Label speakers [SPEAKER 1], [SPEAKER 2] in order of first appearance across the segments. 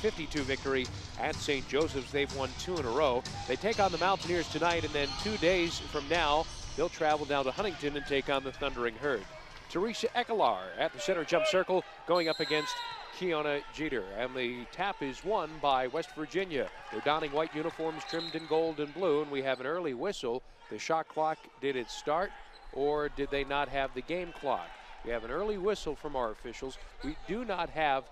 [SPEAKER 1] 50-52 victory at St. Joseph's. They've won 2 in a row. They take on the Mountaineers tonight, and then 2 days from now, they'll travel down to Huntington and take on the Thundering Herd. Teresa Ekelar at the center jump circle going up against Kiona Jeter, and the tap is won by West Virginia. They're donning white uniforms trimmed in gold and blue, and we have an early whistle. The shot clock, did it start, or did they not have the game clock? We have an early whistle from our officials. We do not have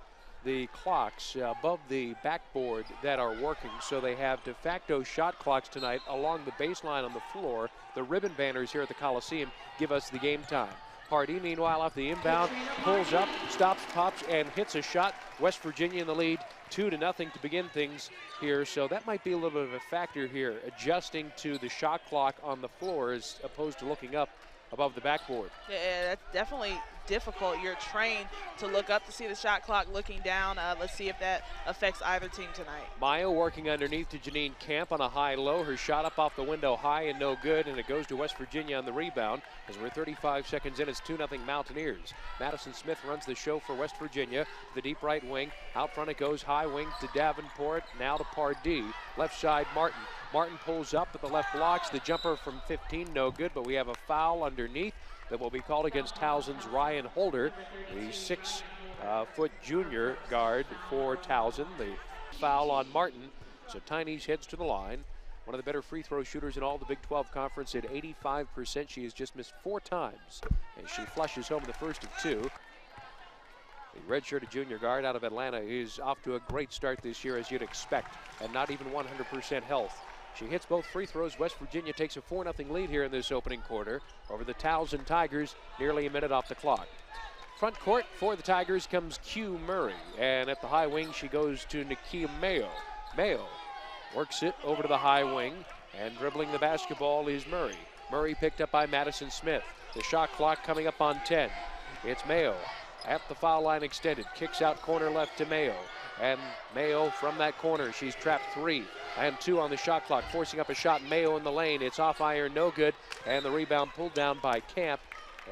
[SPEAKER 1] the clocks above the backboard that are working, so they have de facto shot clocks tonight along the baseline on the floor. The ribbon banners here at the Coliseum give us the game time. Pardee, meanwhile, off the inbound, pulls up, stops, pops, and hits a shot. West Virginia in the lead, 2-0 to begin things here. So that might be a little bit of a factor here, adjusting to the shot clock on the floor as opposed to looking up above the backboard.
[SPEAKER 2] Yeah, that's definitely difficult. You're trained to look up to see the shot clock, looking down. Let's see if that affects either team tonight.
[SPEAKER 1] Mayo working underneath to Janine Camp on a high-low. Her shot up off the window high and no good, and it goes to West Virginia on the rebound. As we're 35 seconds in, it's 2-0 Mountaineers. Madison Smith runs the show for West Virginia. The deep right wing. Out front it goes, high wing to Davenport, now to Pardee. Left side, Martin. Martin pulls up, but the left blocks. The jumper from 15, no good, but we have a foul underneath that will be called against Towson's Ryan Holder, the 6-foot junior guard for Towson. The foul on Martin, so Tiny's heads to the line. One of the better free throw shooters in all the Big 12 Conference at 85%. She has just missed 4 times, and she flushes home the first of 2. The red-shirted junior guard out of Atlanta is off to a great start this year, as you'd expect, and not even 100% health. She hits both free throws. West Virginia takes a 4-0 lead here in this opening quarter over the Towson Tigers, nearly a minute off the clock. Front court for the Tigers comes Q Murray, and at the high wing she goes to Nakia Mayo. Mayo works it over to the high wing, and dribbling the basketball is Murray. Murray picked up by Madison Smith. The shot clock coming up on 10. It's Mayo at the foul line extended, kicks out corner left to Mayo. And Mayo from that corner, she's trapped 3 and 2 on the shot clock, forcing up a shot. Mayo in the lane, it's off iron, no good, and the rebound pulled down by Camp.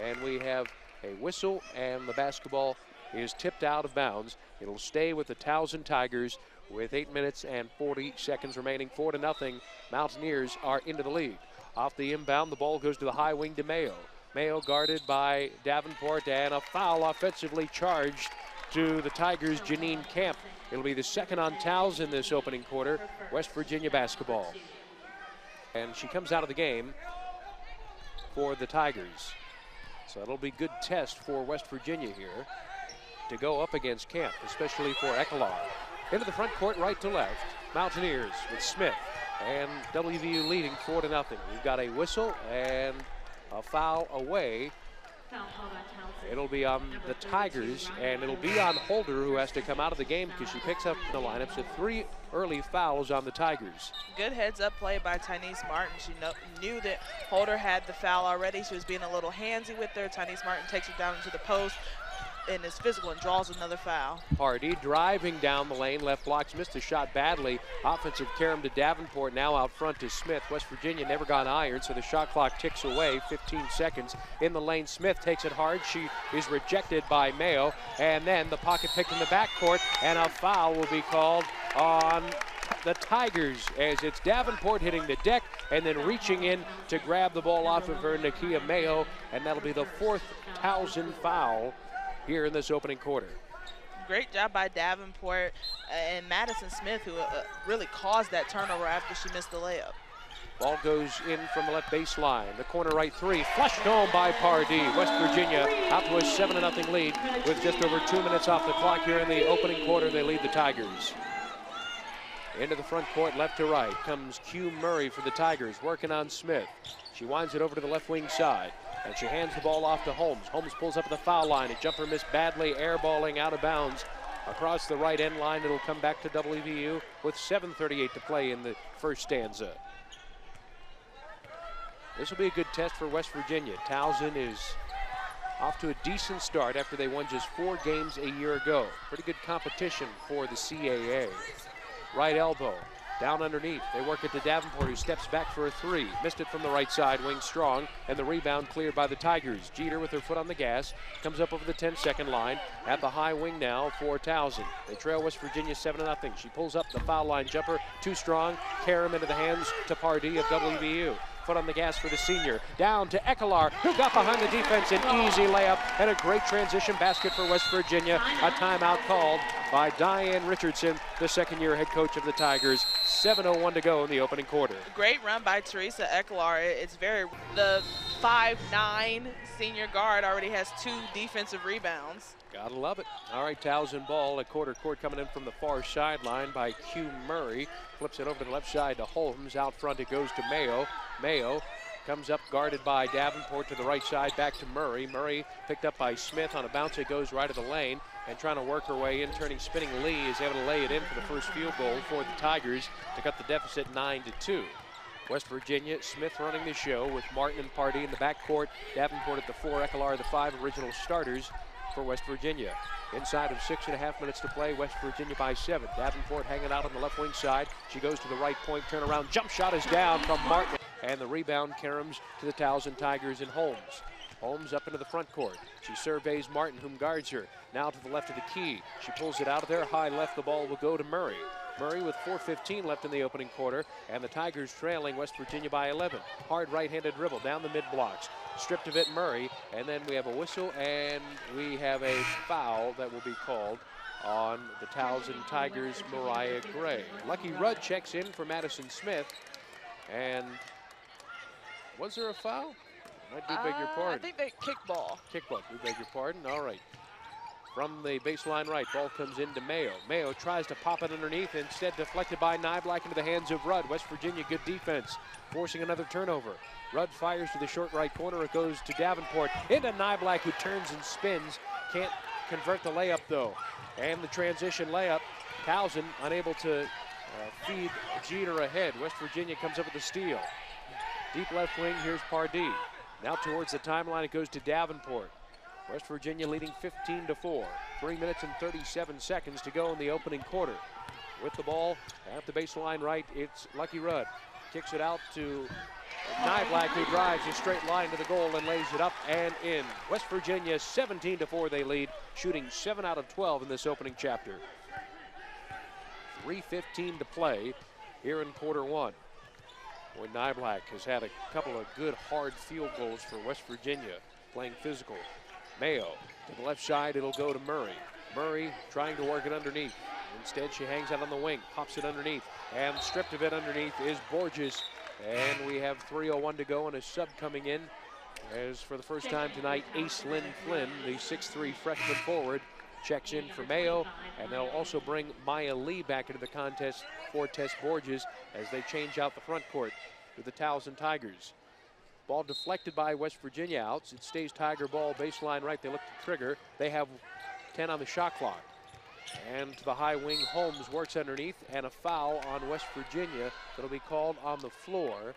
[SPEAKER 1] And we have a whistle, and the basketball is tipped out of bounds. It'll stay with the Towson Tigers with 8 minutes and 40 seconds remaining. 4-0, Mountaineers are into the lead. Off the inbound, the ball goes to the high wing to Mayo. Mayo guarded by Davenport, and a foul offensively charged to the Tigers, Janine Camp. It'll be the second on Towson in this opening quarter. West Virginia basketball. And she comes out of the game for the Tigers. So it'll be a good test for West Virginia here to go up against Camp, especially for Ekelar. Into the front court, right to left. Mountaineers with Smith, and WVU leading 4-0. We've got a whistle and a foul away. It'll be on the Tigers, and it'll be on Holder, who has to come out of the game because she picks up the lineup. So 3 early fouls on the Tigers. Good
[SPEAKER 2] heads-up play by Tyneese Martin. She knew that Holder had the foul already. She was being a little handsy with her. Tyneese Martin takes her down into the post and is physical and draws another foul.
[SPEAKER 1] Pardee driving down the lane, left blocks, missed the shot badly. Offensive carom to Davenport, now out front to Smith. West Virginia never got iron, so the shot clock ticks away, 15 seconds. In the lane, Smith takes it hard. She is rejected by Mayo, and then the pocket picked in the backcourt, and a foul will be called on the Tigers, as it's Davenport hitting the deck and then reaching in to grab the ball off of her, Nakia Mayo, and that'll be the 4th Towson foul here in this opening quarter.
[SPEAKER 2] Great job by Davenport and Madison Smith, who really caused that turnover after she missed the layup.
[SPEAKER 1] Ball goes in from the left baseline. The corner right 3, flushed home by Pardee. West Virginia out to a 7-0 lead with just over 2 minutes off the clock here in the opening quarter. They lead the Tigers. Into the front court, left to right, comes Q Murray for the Tigers, working on Smith. She winds it over to the left wing side, and she hands the ball off to Holmes. Holmes pulls up at the foul line. A jumper missed badly, airballing out of bounds across the right end line. It'll come back to WVU with 7:38 to play in the first stanza. This will be a good test for West Virginia. Towson is off to a decent start after they won just 4 games a year ago. Pretty good competition for the CAA. Right elbow Down underneath, they work it to Davenport, who steps back for a three. Missed it from the right side, wing strong, and the rebound cleared by the Tigers. Jeter with her foot on the gas, comes up over the 10-second line. At the high wing now for Towson. They trail West Virginia 7-0. She pulls up the foul line jumper, too strong. Karam into the hands to Pardee of WVU. Foot on the gas for the senior. Down to Ekelar, who got behind the defense. An easy layup and a great transition basket for West Virginia. A timeout called by Diane Richardson, the second-year head coach of the Tigers. 7:01 to go in the opening quarter.
[SPEAKER 2] Great run by Teresa Ekelar. It's the 5'9" senior guard already has 2 defensive rebounds.
[SPEAKER 1] Gotta love it. All right, Towson ball at quarter court coming in from the far sideline by Q Murray. Flips it over to the left side to Holmes. Out front it goes to Mayo. Mayo comes up guarded by Davenport to the right side, back to Murray. Murray picked up by Smith on a bounce. It goes right of the lane and trying to work her way in, turning spinning Lee is able to lay it in for the first field goal for the Tigers to cut the deficit 9-2. West Virginia, Smith running the show with Martin and Pardee in the backcourt. Davenport at the 4, Ekelar the 5 original starters for West Virginia. Inside of 6.5 minutes to play, West Virginia by 7. Davenport hanging out on the left wing side. She goes to the right point, turnaround, jump shot is down from Martin. And the rebound caroms to the Towson Tigers and Holmes. Holmes up into the front court. She surveys Martin, whom guards her. Now to the left of the key. She pulls it out of there. High left, the ball will go to Murray. Murray with 4:15 left in the opening quarter, and the Tigers trailing West Virginia by 11. Hard right-handed dribble down the mid-blocks. Stripped of it, Murray, and then we have a whistle, and we have a foul that will be called on the Towson Tigers' Mariah Gray. Lucky Rudd checks in for Madison Smith, and was there a foul? I do beg your pardon.
[SPEAKER 2] I think they kickball.
[SPEAKER 1] Kickball, we beg your pardon. All right. From the baseline right, ball comes into Mayo. Mayo tries to pop it underneath, instead deflected by Nyblack into the hands of Rudd. West Virginia, good defense, forcing another turnover. Rudd fires to the short right corner. It goes to Davenport. Into Nyblack, who turns and spins. Can't convert the layup, though. And the transition layup. Towson unable to feed Jeter ahead. West Virginia comes up with the steal. Deep left wing, here's Pardee. Now towards the timeline, it goes to Davenport. West Virginia leading 15-4. 3 minutes and 37 seconds to go in the opening quarter. With the ball at the baseline right, it's Lucky Rudd. Kicks it out to Nyblack, who drives a straight line to the goal and lays it up and in. West Virginia 17-4 they lead, shooting 7 out of 12 in this opening chapter. 3:15 to play here in quarter one. Boy, Nyblack has had a couple of good hard field goals for West Virginia, playing physical. Mayo to the left side, it'll go to Murray. Murray trying to work it underneath. Instead, she hangs out on the wing, pops it underneath, and stripped of it underneath is Borges. And we have 3:01 to go and a sub coming in, as for the first time tonight, Ace Lynn Flynn, the 6'3" freshman forward, checks in for Mayo, and they'll also bring Maya Lee back into the contest for Tess Borges as they change out the front court with the Towson Tigers. Ball deflected by West Virginia outs. It stays Tiger ball baseline right. They look to trigger. They have 10 on the shot clock. And to the high wing, Holmes works underneath, and a foul on West Virginia that'll be called on the floor,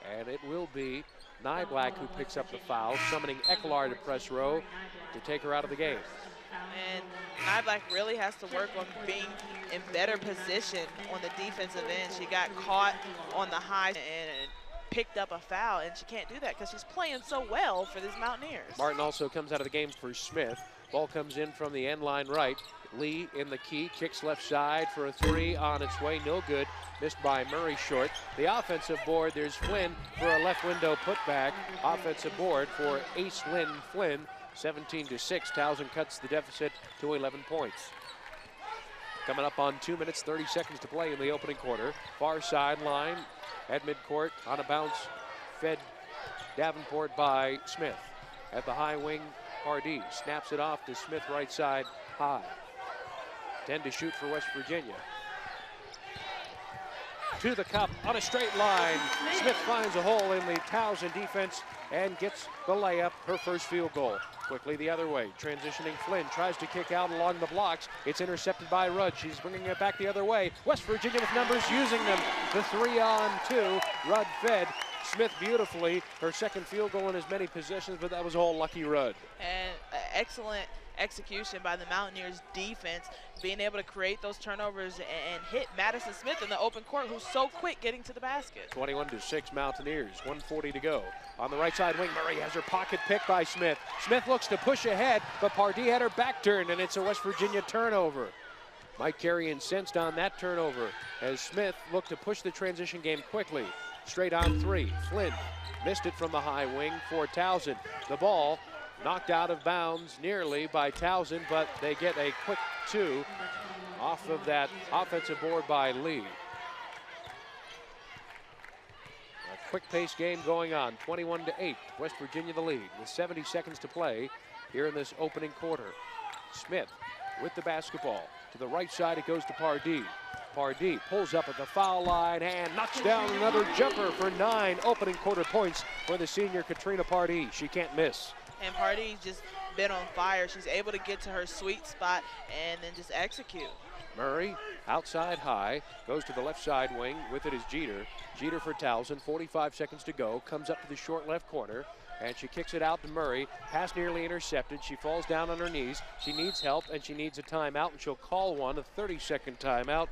[SPEAKER 1] and it will be Nyblack who picks up the foul, summoning Ekelar to press row to take her out of the game.
[SPEAKER 2] And Nyblack really has to work on being in better position on the defensive end. She got caught on the high and picked up a foul, and she can't do that because she's playing so well for these Mountaineers.
[SPEAKER 1] Martin also comes out of the game for Smith. Ball comes in from the end line right. Lee in the key, kicks left side for a three on its way, no good. Missed by Murray short. The offensive board, there's Flynn for a left window putback. Offensive board for Ace Lynn Flynn. 17-6, Towson cuts the deficit to 11 points. Coming up on 2 minutes, 30 seconds to play in the opening quarter. Far sideline at midcourt on a bounce, fed Davenport by Smith. At the high wing, Pardee snaps it off to Smith right side high. 10 to shoot for West Virginia. To the cup on a straight line. Smith finds a hole in the Towson defense and gets the layup, her first field goal. Quickly the other way, transitioning Flynn, tries to kick out along the blocks. It's intercepted by Rudd. She's bringing it back the other way. West Virginia with numbers, using them. The 3-on-2, Rudd fed Smith beautifully. Her second field goal in as many possessions, but that was all Lucky Rudd.
[SPEAKER 2] And excellent execution by the Mountaineers defense, being able to create those turnovers and hit Madison Smith in the open court, who's so quick getting to the basket.
[SPEAKER 1] 21-6 Mountaineers, 1:40 to go. On the right side wing, Murray has her pocket picked by Smith. Smith looks to push ahead, but Pardee had her back turned, and it's a West Virginia turnover. Mike Carey incensed on that turnover as Smith looked to push the transition game quickly. Straight on three, Flynn missed it from the high wing for Towson. The ball knocked out of bounds nearly by Towson, but they get a quick two off of that offensive board by Lee. A quick pace game going on, 21-8, West Virginia the lead with 70 seconds to play here in this opening quarter. Smith with the basketball. To the right side, it goes to Pardee. Pardee pulls up at the foul line and knocks down another jumper for 9 opening quarter points for the senior Katrina Pardee. She can't miss.
[SPEAKER 2] And Pardee's just been on fire. She's able to get to her sweet spot and then just execute.
[SPEAKER 1] Murray, outside high, goes to the left side wing. With it is Jeter. Jeter for Towson, 45 seconds to go. Comes up to the short left corner, and she kicks it out to Murray. Pass nearly intercepted. She falls down on her knees. She needs help, and she needs a timeout, and she'll call one, a 30-second timeout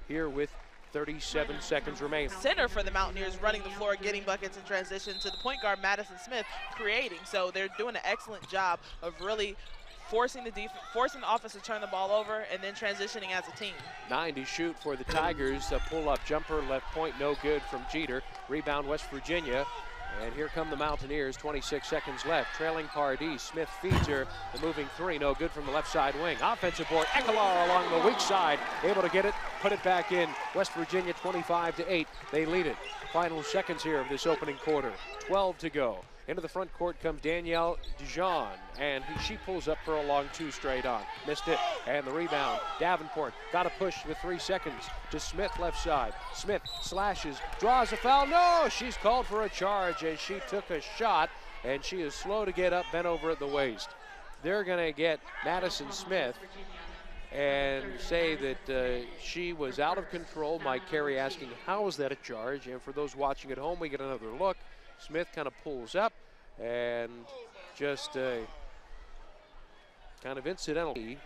[SPEAKER 1] here with 37 seconds remaining.
[SPEAKER 2] Center for the Mountaineers running the floor, getting buckets in transition to the point guard, Madison Smith, creating. So they're doing an excellent job of really forcing the offense to turn the ball over and then transitioning as a team. 9
[SPEAKER 1] to shoot for the Tigers. A pull-up jumper, left point, no good from Jeter. Rebound, West Virginia. And here come the Mountaineers, 26 seconds left. Trailing Pardee, Smith feeds her. The moving three, no good from the left side wing. Offensive board, Ekelar along the weak side, able to get it, put it back in. West Virginia 25-8, they lead it. Final seconds here of this opening quarter, 12 to go. Into the front court comes Danielle Dijon, and she pulls up for a long two straight on. Missed it, and the rebound. Davenport got a push with 3 seconds to Smith left side. Smith slashes, draws a foul. No, she's called for a charge as she took a shot, and she is slow to get up, bent over at the waist. They're going to get Madison Smith and say that she was out of control. Mike Carey asking, how is that a charge? And for those watching at home, we get another look. Smith kind of pulls up and just kind of incidentally.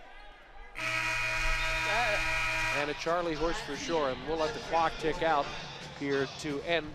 [SPEAKER 1] And a Charlie horse for sure. And we'll let the clock tick out here to end.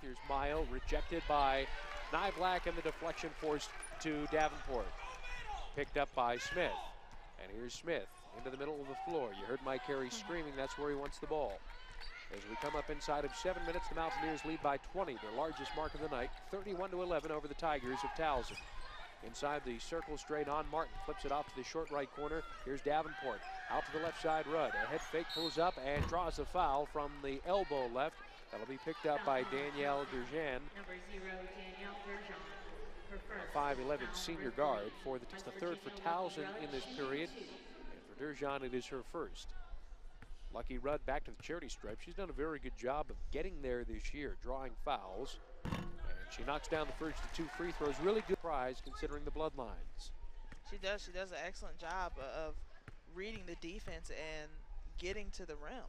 [SPEAKER 1] Here's Mile, rejected by Nyblack, and the deflection forced to Davenport. Picked up by Smith. And here's Smith into the middle of the floor. You heard Mike Carey screaming, that's where he wants the ball. As we come up inside of 7 minutes, the Mountaineers lead by 20, their largest mark of the night, 31-11 over the Tigers of Towson. Inside the circle, straight on. Martin flips it off to the short right corner. Here's Davenport. Out to the left side, Rudd. A head fake, pulls up and draws a foul from the elbow left. That'll be picked up by Danielle Durjan.
[SPEAKER 3] Number 0, Danielle Durjan.
[SPEAKER 1] A 5'11 senior guard. It's the third for Towson in this period. And for Durjan, it is her first. Lucky Rudd back to the charity stripe. She's done a very good job of getting there this year, drawing fouls. She knocks down the first of 2 free throws. Really good prize considering the bloodlines.
[SPEAKER 2] She does. She does an excellent job of reading the defense and getting to the rim.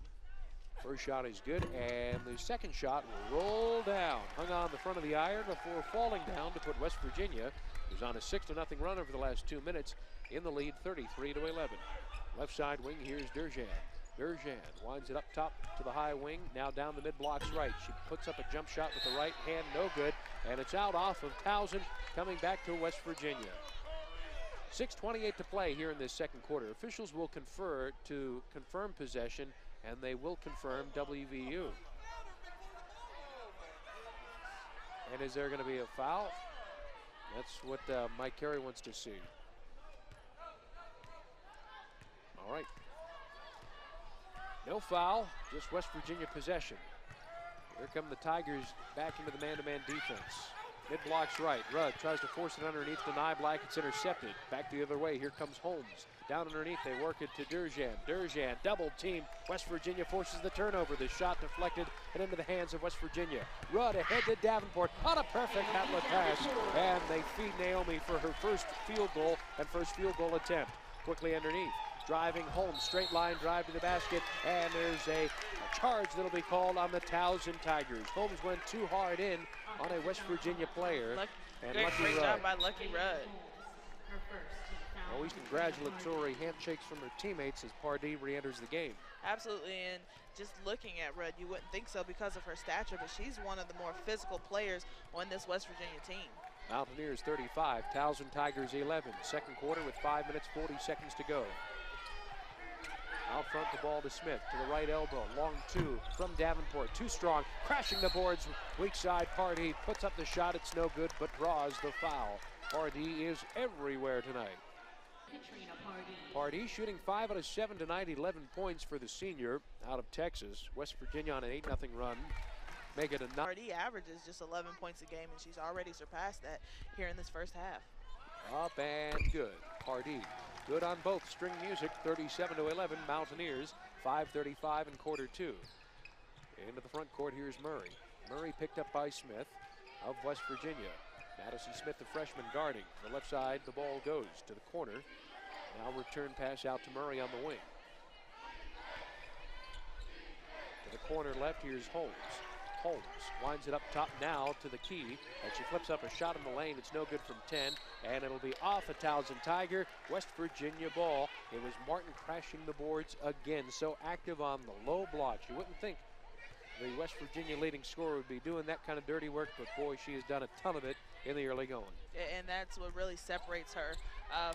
[SPEAKER 1] First shot is good, and the second shot will roll down. Hung on the front of the iron before falling down to put West Virginia, who's on a 6-0 run over the last 2 minutes, in the lead 33-11. Left side wing, here's Durjan. Durjan winds it up top to the high wing, now down the mid-blocks right. She puts up a jump shot with the right hand, no good, and it's out off of Towson, coming back to West Virginia. 6:28 to play here in this second quarter. Officials will confer to confirm possession, and they will confirm WVU. And is there going to be a foul? That's what Mike Carey wants to see. All right. No foul, just West Virginia possession. Here come the Tigers back into the man-to-man defense. Mid-blocks right. Rudd tries to force it underneath to Nyblack. It's intercepted. Back the other way. Here comes Holmes. Down underneath, they work it to Durjan. Durjan, double team. West Virginia forces the turnover. The shot deflected and into the hands of West Virginia. Rudd ahead to Davenport on a perfect outlet pass. And they feed Naomi for her first field goal and first field goal attempt. Quickly underneath. Driving home, straight line drive to the basket, and there's a charge that'll be called on the Towson Tigers. Holmes went too hard in on a West Virginia player.
[SPEAKER 2] Great job by Lucky Rudd.
[SPEAKER 1] Always congratulatory handshakes from her teammates as Pardee re-enters the game.
[SPEAKER 2] Absolutely, and just looking at Rudd, you wouldn't think so because of her stature, but she's one of the more physical players on this West Virginia team.
[SPEAKER 1] Mountaineers 35, Towson Tigers 11. Second quarter with 5 minutes, 40 seconds to go. Out front, the ball to Smith, to the right elbow, long 2 from Davenport, too strong, crashing the boards, weak side. Pardee puts up the shot, it's no good, but draws the foul. Pardee is everywhere tonight.
[SPEAKER 3] Katrina Pardee.
[SPEAKER 1] Pardee shooting 5 out of 7 tonight, 11 points for the senior out of Texas. West Virginia on an 8-0 run. Make it a 9.
[SPEAKER 2] Pardee averages just 11 points a game, and she's already surpassed that here in this first half.
[SPEAKER 1] Up and good. Pardee good on both. String music, 37-11. Mountaineers, 5:35 in quarter 2. Into the front court, here's Murray. Murray picked up by Smith of West Virginia. Madison Smith, the freshman, guarding. To the left side, the ball goes to the corner. Now return pass out to Murray on the wing. To the corner left, here's Holmes. Holmes winds it up top now to the key, and she flips up a shot in the lane. It's no good from 10, and it'll be off a Towson Tiger. West Virginia ball. It was Martin crashing the boards again, so active on the low block. You wouldn't think the West Virginia leading scorer would be doing that kind of dirty work, but boy, she has done a ton of it in the early going.
[SPEAKER 2] And that's what really separates her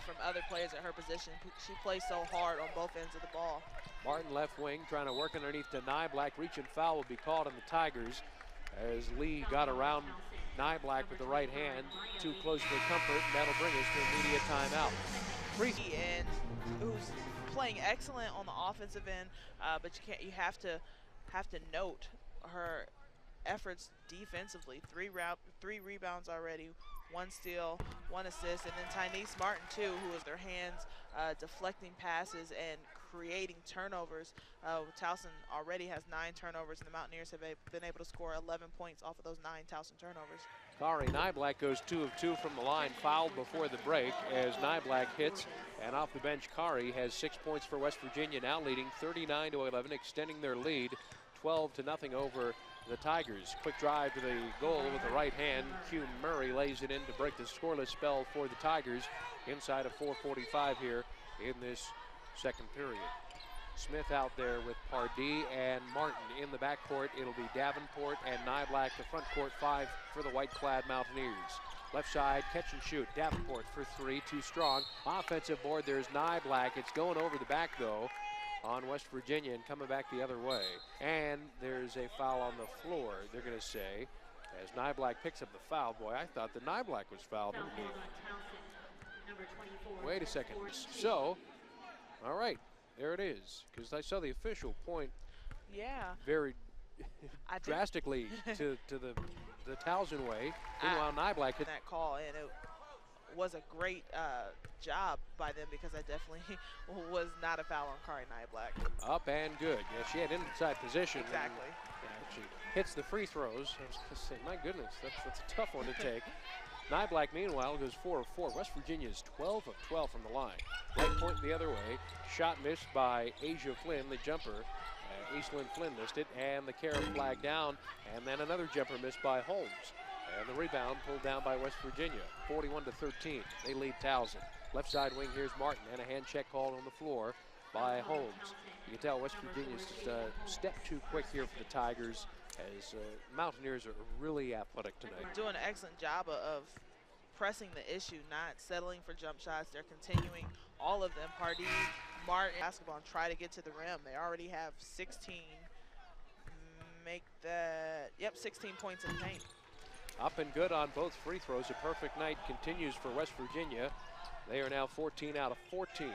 [SPEAKER 2] from other players at her position. She plays so hard on both ends of the ball.
[SPEAKER 1] Martin left wing trying to work underneath to Nyblack. Reach and foul will be called on the Tigers as Lee got around Nyblack with the right hand. Too close for comfort, and that'll bring us to immediate timeout.
[SPEAKER 2] And who's playing excellent on the offensive end, but you have to note her efforts defensively. Three rebounds already, 1 steal, 1 assist, and then Tyneese Martin too, who is their hands deflecting passes and creating turnovers. Towson already has 9 turnovers, and the Mountaineers have been able to score 11 points off of those 9 Towson turnovers.
[SPEAKER 1] Kari Nyblack goes 2 of 2 from the line, fouled before the break as Nyblack hits, and off the bench Kari has 6 points for West Virginia, now leading 39-11, extending their lead 12-0 over the Tigers. Quick drive to the goal with the right hand. Q Murray lays it in to break the scoreless spell for the Tigers inside of 4:45 here in this second period. Smith out there with Pardee and Martin in the backcourt. It'll be Davenport and Nyblack, the front court 5 for the white-clad Mountaineers. Left side, catch and shoot. Davenport for 3, too strong. Offensive board, there's Nyblack. It's going over the back, though. on West Virginia and coming back the other way. And there's a foul on the floor, they're going to say, as Nyblack picks up the foul. Boy, I thought that Nyblack was fouled.
[SPEAKER 3] Foul called on Towson, number 24.
[SPEAKER 1] Wait a second.
[SPEAKER 3] 14.
[SPEAKER 1] So, all right, there it is. Because I saw the official point
[SPEAKER 2] Yeah.
[SPEAKER 1] very
[SPEAKER 2] I did
[SPEAKER 1] drastically to the Towson way. Meanwhile, Nyblack hit
[SPEAKER 2] that call, and it was a great job by them because that definitely was not a foul on Kari Nyblack.
[SPEAKER 1] up and good. Yeah, she had inside position.
[SPEAKER 2] Exactly.
[SPEAKER 1] And, she hits the free throws. I was going to say, my goodness, that's a tough one to take. Nyblack, meanwhile, goes 4 of 4. West Virginia is 12 of 12 from the line. Right point the other way. Shot missed by Asia Flynn, the jumper. Eastlyn Flynn missed it, and the carry flag down, and then another jumper missed by Holmes. And the rebound pulled down by West Virginia, 41-13. They lead Towson. Left side wing, here's Martin, and a hand check called on the floor by Holmes. You can tell West Virginia's step too quick here for the Tigers, as Mountaineers are really athletic tonight.
[SPEAKER 2] Doing an excellent job of pressing the issue, not settling for jump shots. They're continuing all of them. Pardee, Martin, basketball, and try to get to the rim. They already have 16. Make that, 16 points in paint.
[SPEAKER 1] Up and good on both free throws. A perfect night continues for West Virginia. They are now 14 out of 14. Boy,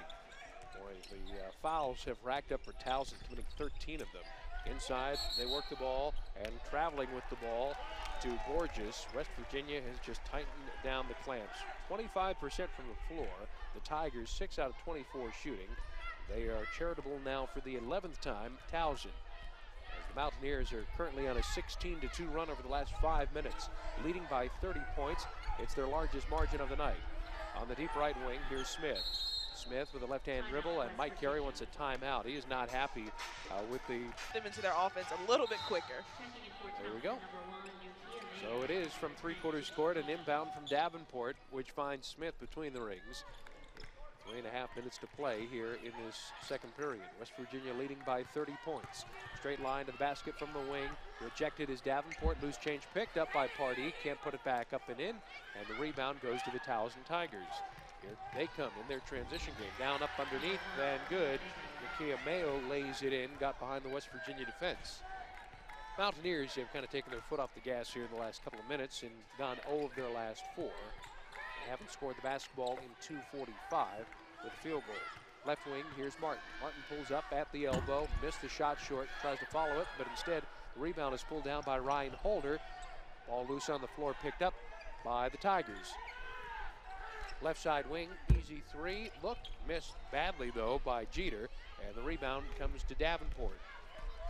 [SPEAKER 1] the fouls have racked up for Towson, committing 13 of them. Inside, they work the ball, and traveling with the ball to Borges. West Virginia has just tightened down the clamps. 25% from the floor. The Tigers, 6 out of 24 shooting. They are charitable now for the 11th time, Towson. As the Mountaineers are currently on a 16-2 run over the last 5 minutes, leading by 30 points. It's their largest margin of the night. On the deep right wing, here's Smith. Smith with a left-hand dribble, and Mike Carey wants a timeout. He is not happy with the...
[SPEAKER 2] Them into their offense a little bit quicker.
[SPEAKER 1] There we go. So it is from three-quarters court, an inbound from Davenport, which finds Smith between the rings. 3.5 minutes to play here in this second period. West Virginia leading by 30 points. Straight line to the basket from the wing. Rejected is Davenport. Loose change picked up by Pardee. Can't put it back up and in. And the rebound goes to the Towson Tigers. Here they come in their transition game. Down up underneath, and good. Nakia Mayo lays it in, got behind the West Virginia defense. Mountaineers have kind of taken their foot off the gas here in the last couple of minutes and gone 0 of their last 4. They haven't scored the basketball in 2:45 with a field goal. Left wing, here's Martin. Martin pulls up at the elbow, missed the shot short, tries to follow it, but instead the rebound is pulled down by Ryan Holder. Ball loose on the floor, picked up by the Tigers. Left side wing, easy three. Look, missed badly though by Jeter, and the rebound comes to Davenport.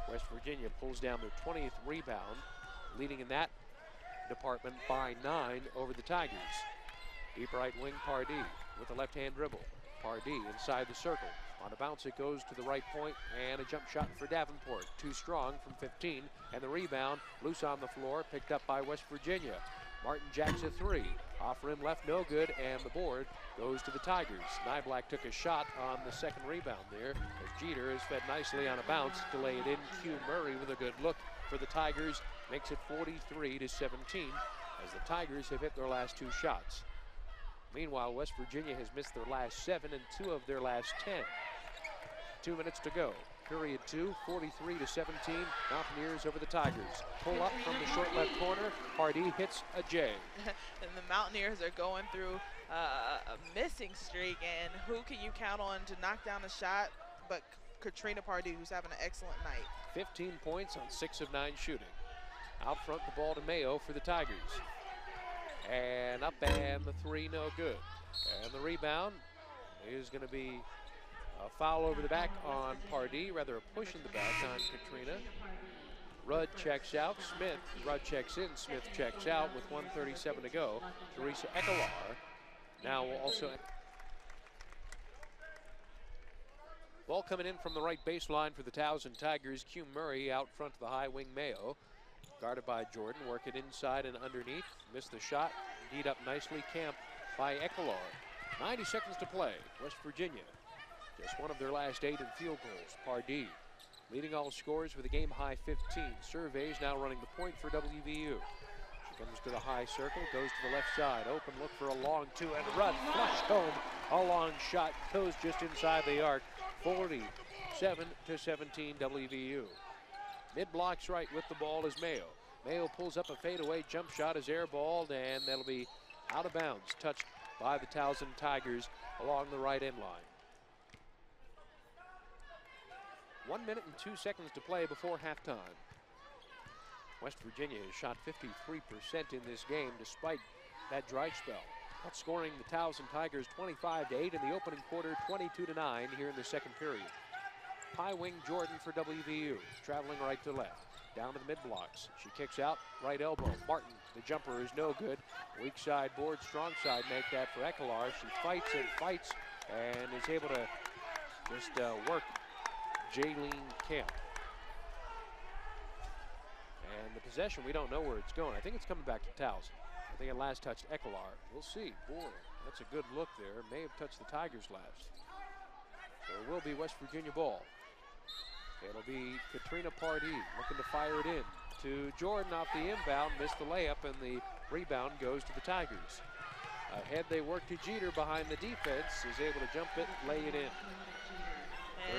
[SPEAKER 1] West Virginia pulls down their 20th rebound, leading in that department by 9 over the Tigers. Deep right wing, Pardee with a left-hand dribble. Pardee inside the circle. On a bounce, it goes to the right point, and a jump shot for Davenport. Too strong from 15, and the rebound loose on the floor, picked up by West Virginia. Martin jacks a 3. Off rim left, no good, and the board goes to the Tigers. Nyblack took a shot on the second rebound there, as Jeter is fed nicely on a bounce to lay it in. Q Murray with a good look for the Tigers, makes it 43-17, as the Tigers have hit their last 2 shots. Meanwhile, West Virginia has missed their last 7 and 2 of their last 10. 2 minutes to go. Period 2, 43-17. Mountaineers over the Tigers. Pull up from the short left corner. Pardee hits a J.
[SPEAKER 2] And the Mountaineers are going through a missing streak, and who can you count on to knock down a shot but Katrina Pardee, who's having an excellent night.
[SPEAKER 1] 15 points on 6 of 9 shooting. Out front, the ball to Mayo for the Tigers. And up, and the 3, no good. And the rebound is going to be a foul over the back on Pardee, rather a push in the back on Katrina. Rudd checks out, Rudd checks in, Smith checks out with 1:37 to go. Teresa Ekelar now will also... Ball coming in from the right baseline for the Towson Tigers. Q Murray out front to the high wing Mayo. Guarded by Jordan, work it inside and underneath. Missed the shot, kneed up nicely, Camp by Ekelar. 90 seconds to play, West Virginia. Just one of their last 8 in field goals. Pardee leading all scorers with a game-high 15. Surveys now running the point for WVU. She comes to the high circle, goes to the left side. Open look for a long 2, and Rudd flushed home. A long shot goes just inside the arc. 47-37. 7-17 WVU. Mid blocks right with the ball is Mayo. Mayo pulls up a fadeaway jump shot, is airballed, and that'll be out of bounds, touched by the Towson Tigers along the right end line. 1 minute and 2 seconds to play before halftime. West Virginia has shot 53% in this game despite that dry spell. Outscoring the Towson Tigers 25-8 in the opening quarter, 22-9 here in the second period. High wing Jordan for WVU, traveling right to left. Down to the mid blocks. She kicks out, right elbow. Martin, the jumper is no good. Weak side board, strong side make that for Ekelar. She fights and fights and is able to just work Jaylene Camp. And the possession, we don't know where it's going. I think it's coming back to Towson. I think it last touched Ekelar. We'll see. Boy, that's a good look there. May have touched the Tigers last. So it will be West Virginia ball. It'll be Katrina Pardee looking to fire it in to Jordan off the inbound, missed the layup, and the rebound goes to the Tigers. Ahead they work to Jeter behind the defense, is able to jump it, lay it in.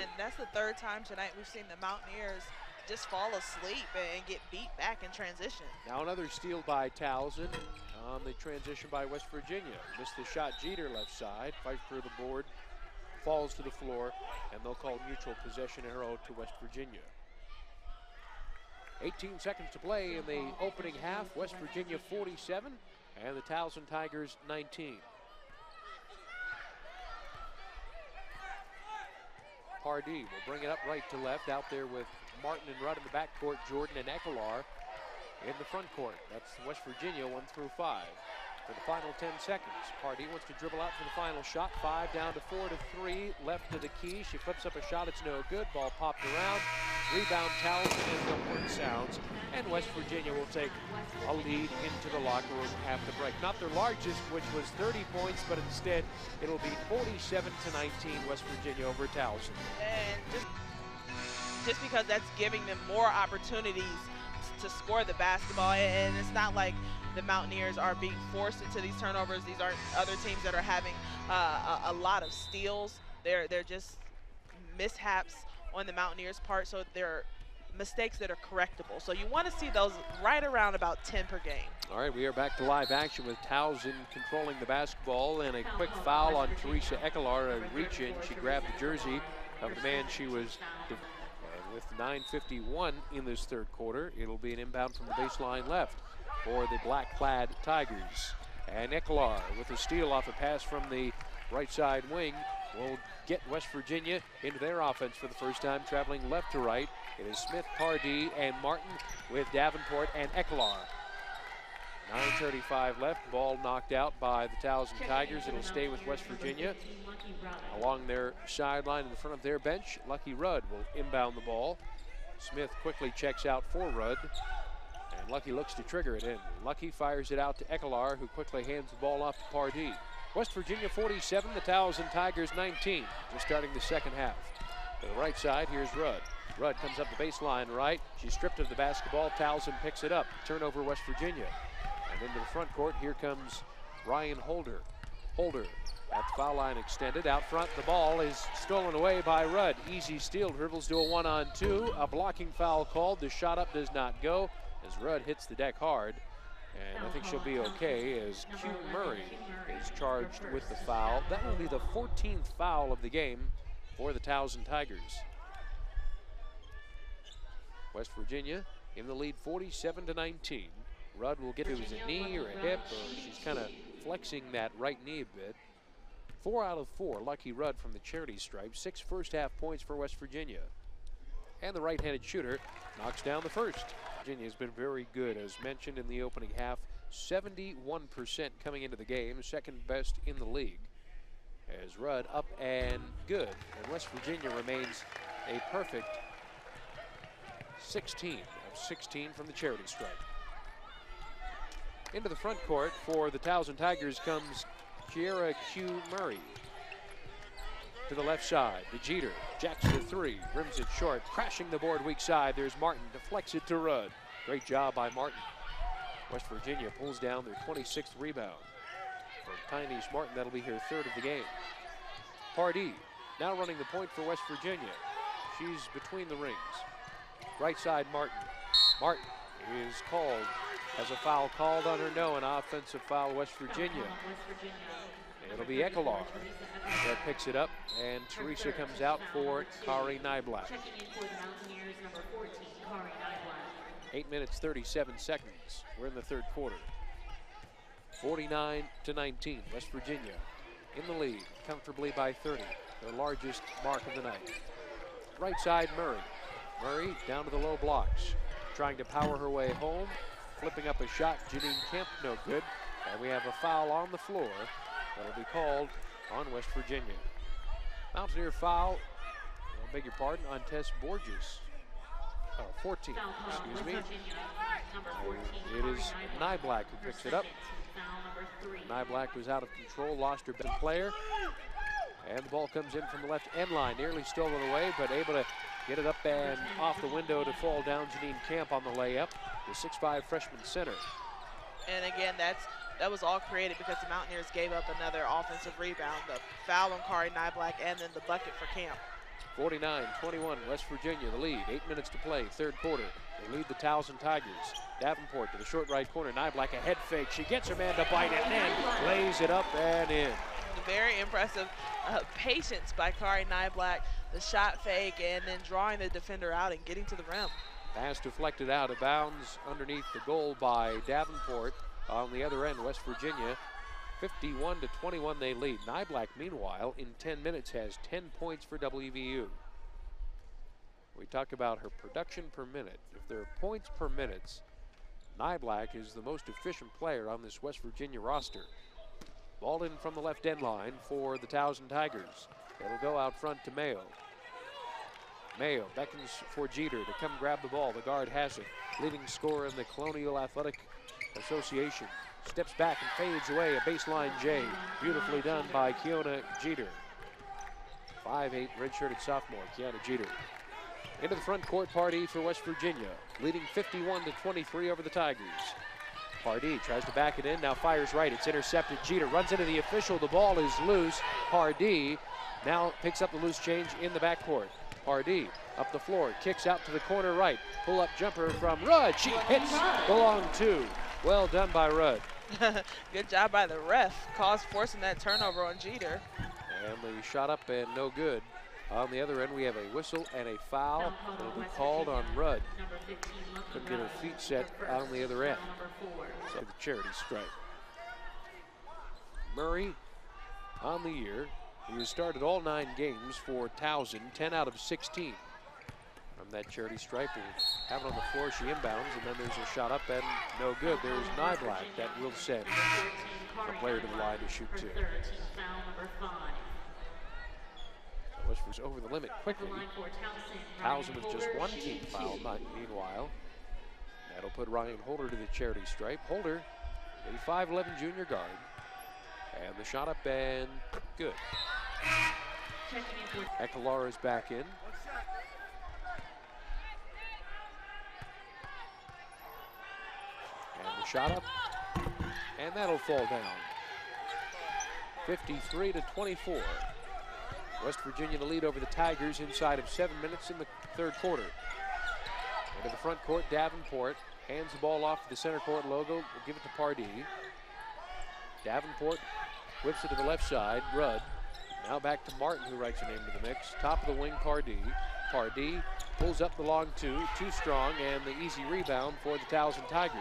[SPEAKER 2] And that's the third time tonight we've seen the Mountaineers just fall asleep and get beat back in transition.
[SPEAKER 1] Now another steal by Towson on the transition by West Virginia. Missed the shot, Jeter left side, fight for the board, falls to the floor, and they'll call mutual possession arrow to West Virginia. 18 seconds to play in the opening half. West Virginia 47 and the Towson Tigers 19. Pardee will bring it up right to left, out there with Martin and Rudd in the backcourt, Jordan and Ekelar in the front court. That's West Virginia 1 through 5. For the final 10 seconds, Pardee wants to dribble out for the final shot. 5 down to 4 to 3, left to the key. She flips up a shot, it's no good. Ball popped around. Rebound Towson and no point sounds. And West Virginia will take a lead into the locker room after the break. Not their largest, which was 30 points, but instead it'll be 47-19 West Virginia over Towson.
[SPEAKER 2] And just because that's giving them more opportunities to score the basketball, and it's not like the Mountaineers are being forced into these turnovers. These aren't other teams that are having a lot of steals. They're just mishaps on the Mountaineers' part, so they're mistakes that are correctable. So you want to see those right around about 10 per game.
[SPEAKER 1] All right, we are back to live action with Towson controlling the basketball, and a quick foul on Teresa Ekelar, a reach in. She grabbed the jersey of the man she was with 9:51 in this third quarter. It'll be an inbound from the baseline left for the black-clad Tigers. And Ekelar with a steal off a pass from the right side wing will get West Virginia into their offense for the first time, traveling left to right. It is Smith, Pardee, and Martin with Davenport and Ekelar. 9:35 left, ball knocked out by the Towson Tigers. It'll stay with West Virginia. Along their sideline in front of their bench, Lucky Rudd will inbound the ball. Smith quickly checks out for Rudd, and Lucky looks to trigger it in. Lucky fires it out to Ekelar, who quickly hands the ball off to Pardee. West Virginia 47, the Towson Tigers 19, just starting the second half. To the right side, here's Rudd. Rudd comes up the baseline right. She's stripped of the basketball. Towson picks it up. Turnover, West Virginia. And into the front court, here comes Ryan Holder. Holder at the foul line extended. Out front, the ball is stolen away by Rudd. Easy steal, dribbles to a 1-on-2. A blocking foul called. The shot up does not go as Rudd hits the deck hard. And I think she'll be okay as Q Murray is charged with the foul. That will be the 14th foul of the game for the Towson Tigers. West Virginia in the lead 47-19. Rudd will get to his knee or a hip, or she's kind of flexing that right knee a bit. 4 out of 4, Lucky Rudd from the charity stripe. 6 first half points for West Virginia. And the right-handed shooter knocks down the first. Virginia has been very good, as mentioned in the opening half. 71% coming into the game, second best in the league. As Rudd up and good. And West Virginia remains a perfect 16 of 16 from the charity stripe. Into the front court for the Towson Tigers comes Kiera Q Murray. To the left side, the Jeter, jacks the 3, rims it short, crashing the board weak side. There's Martin, deflects it to Rudd. Great job by Martin. West Virginia pulls down their 26th rebound. For Tynese Martin, that'll be her 3rd of the game. Pardee now running the point for West Virginia. She's between the rings. Right side, Martin. Martin is called, has a foul called on her. No, an offensive foul, West Virginia. It'll be Ekelar that picks it up, and Teresa comes out for Kari Nyblack. 8 minutes, 37 seconds. We're in the third quarter. 49-19, West Virginia in the lead, comfortably by 30, their largest mark of the night. Right side, Murray. Murray down to the low blocks, trying to power her way home, flipping up a shot. Janine Kemp, no good. And we have a foul on the floor that'll be called on West Virginia. Mountaineer foul, I beg your pardon, on Tess Borges. 14, excuse me. It is Nyblack who picks it up. Nyblack was out of control, lost her best player. And the ball comes in from the left end line, nearly stolen away, but able to get it up and off the window to fall down. Janine Camp on the layup, the 6'5" freshman center.
[SPEAKER 2] And again, that was all created because the Mountaineers gave up another offensive rebound, the foul on Kari Nyblack, and then the bucket for Camp.
[SPEAKER 1] 49-21, West Virginia, the lead. 8 minutes to play, third quarter. They lead the Towson Tigers. Davenport to the short right corner. Nyblack, a head fake. She gets her man to bite it and then lays it up and in.
[SPEAKER 2] Very impressive patience by Kari Nyblack. The shot fake and then drawing the defender out and getting to the rim.
[SPEAKER 1] Pass deflected out of bounds underneath the goal by Davenport. On the other end, West Virginia, 51-21 they lead. Nyblack, meanwhile, in 10 minutes has 10 points for WVU. We talk about her production per minute. If there are points per minute, Nyblack is the most efficient player on this West Virginia roster. Ball in from the left end line for the Towson Tigers. It'll go out front to Mayo. Mayo beckons for Jeter to come grab the ball. The guard has it. Leading scorer in the Colonial Athletic Association. Steps back and fades away. A baseline J. Beautifully done by Kiona Jeter. 5'8", redshirted sophomore, Kiona Jeter. Into the front court, Pardee for West Virginia. Leading 51-23 over the Tigers. Pardee tries to back it in, now fires right. It's intercepted. Jeter runs into the official. The ball is loose. Pardee now picks up the loose change in the backcourt. Pardee up the floor, kicks out to the corner right. Pull-up jumper from Rudd. She hits the long two. Well done by Rudd.
[SPEAKER 2] Good job by the ref. Forcing that turnover on Jeter.
[SPEAKER 1] And the shot up and no good. On the other end, we have a whistle and a foul. It'll be called on Rudd. Couldn't get her feet set on the other end. So the charity stripe. Murray on the year. He has started all 9 games for Towson, 10 out of 16. From that charity stripe, we'll have it on the floor. She inbounds, and then there's a shot up and no good. There's Nyblack that will send a player to the line to shoot 2. West was over the limit quickly. Towson with just 1 team foul, meanwhile. That'll put Ryan Holder to the charity stripe. Holder, a 5'11" junior guard. And the shot up and good. Ekelar is back in. And the shot up. And that'll fall down. 53-24. West Virginia to lead over the Tigers inside of 7 minutes in the third quarter. Into the front court, Davenport hands the ball off to the center court logo. We'll give it to Pardee. Davenport whips it to the left side. Rudd. Now back to Martin, who writes her name to the mix. Top of the wing, Pardee. Pardee pulls up the long two. Too strong, and the easy rebound for the Towson Tigers.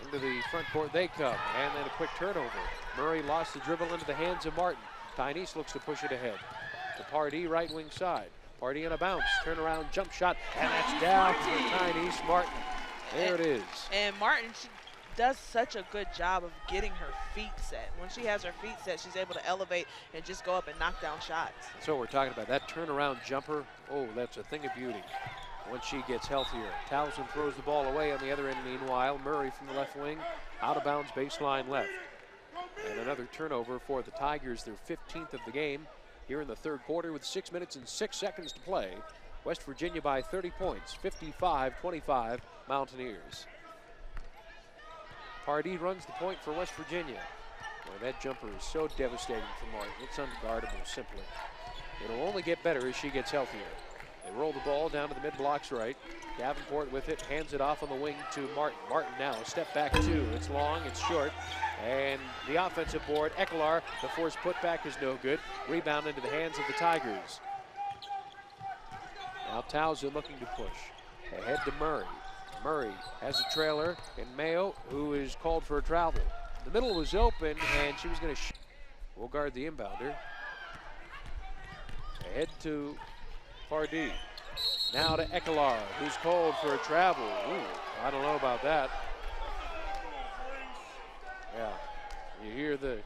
[SPEAKER 1] Into the front court they come, and then a quick turnover. Murray lost the dribble into the hands of Martin. Tynes looks to push it ahead. To Pardee, right wing side. Pardee on a bounce, turnaround jump shot, and that's down for Tynes Martin. There it is.
[SPEAKER 2] And Martin, she does such a good job of getting her feet set. When she has her feet set, she's able to elevate and just go up and knock down shots.
[SPEAKER 1] That's what we're talking about. That turnaround jumper, oh, that's a thing of beauty once she gets healthier. Towson throws the ball away on the other end. Meanwhile, Murray from the left wing, out of bounds, baseline left. And another turnover for the Tigers, their 15th of the game here in the third quarter with 6 minutes and 6 seconds to play. West Virginia by 30 points, 55-25 Mountaineers. Pardee runs the point for West Virginia. Boy, that jumper is so devastating for Martin. It's unguardable, simply. It'll only get better as she gets healthier. They roll the ball down to the mid-blocks right. Davenport with it, hands it off on the wing to Martin. Martin now, a step back two. It's long, it's short. And the offensive board, Ekelar, the forced putback is no good. Rebound into the hands of the Tigers. Now Towson looking to push. Ahead to Murray. Murray has a trailer, and Mayo, who is called for a travel. The middle was open, and she was going to shoot. We'll guard the inbounder. Ahead to Pardee. Now to Ekelar, who's called for a travel. Ooh, I don't know about that. Yeah, you hear the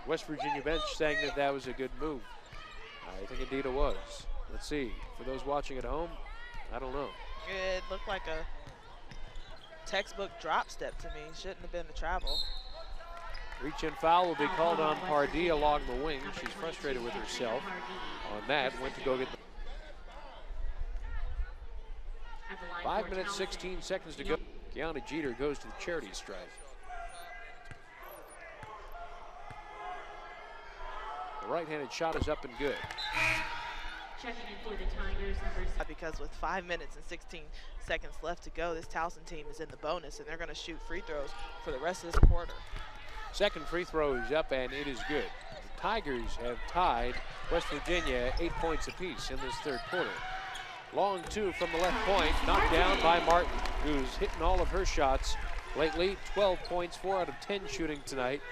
[SPEAKER 1] West Virginia bench saying that that was a good move. I think indeed it was. Let's see, for those watching at home, I don't know.
[SPEAKER 2] It looked like a textbook drop step to me. Shouldn't have been a travel.
[SPEAKER 1] Reach-in foul will be called on Pardee along the wing. She's frustrated with herself on that. Went to go get the 5 minutes, 16 seconds to go. Kiana Jeter goes to the charity stripe. The right-handed shot is up and good.
[SPEAKER 3] Checking in for the Tigers, number 6.
[SPEAKER 2] Because with 5 minutes and 16 seconds left to go, this Towson team is in the bonus, and they're going to shoot free throws for the rest of this quarter.
[SPEAKER 1] Second free throw is up, and it is good. The Tigers have tied West Virginia 8 points apiece in this third quarter. Long two from the left point, knocked down by Martin, who's hitting all of her shots lately. 12 points, 4 out of 10 shooting tonight.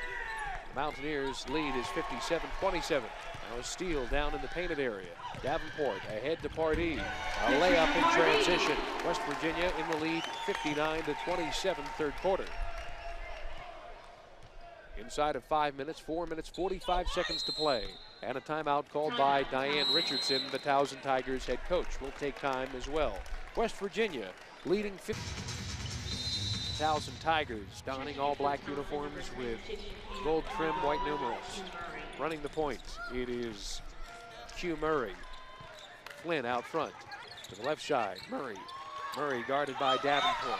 [SPEAKER 1] The Mountaineers' lead is 57-27. Now a steal down in the painted area. Davenport ahead to Pardee. A layup in transition. West Virginia in the lead, 59-27, third quarter. Inside of 5 minutes, 4 minutes, 45 seconds to play. And a timeout called by Diane Richardson, the Towson Tigers head coach. Will take time as well. West Virginia leading 50. Towson Tigers donning all black uniforms with gold trim white numerals. Running the point, it is Q Murray. Flynn out front to the left side. Murray. Murray guarded by Davenport.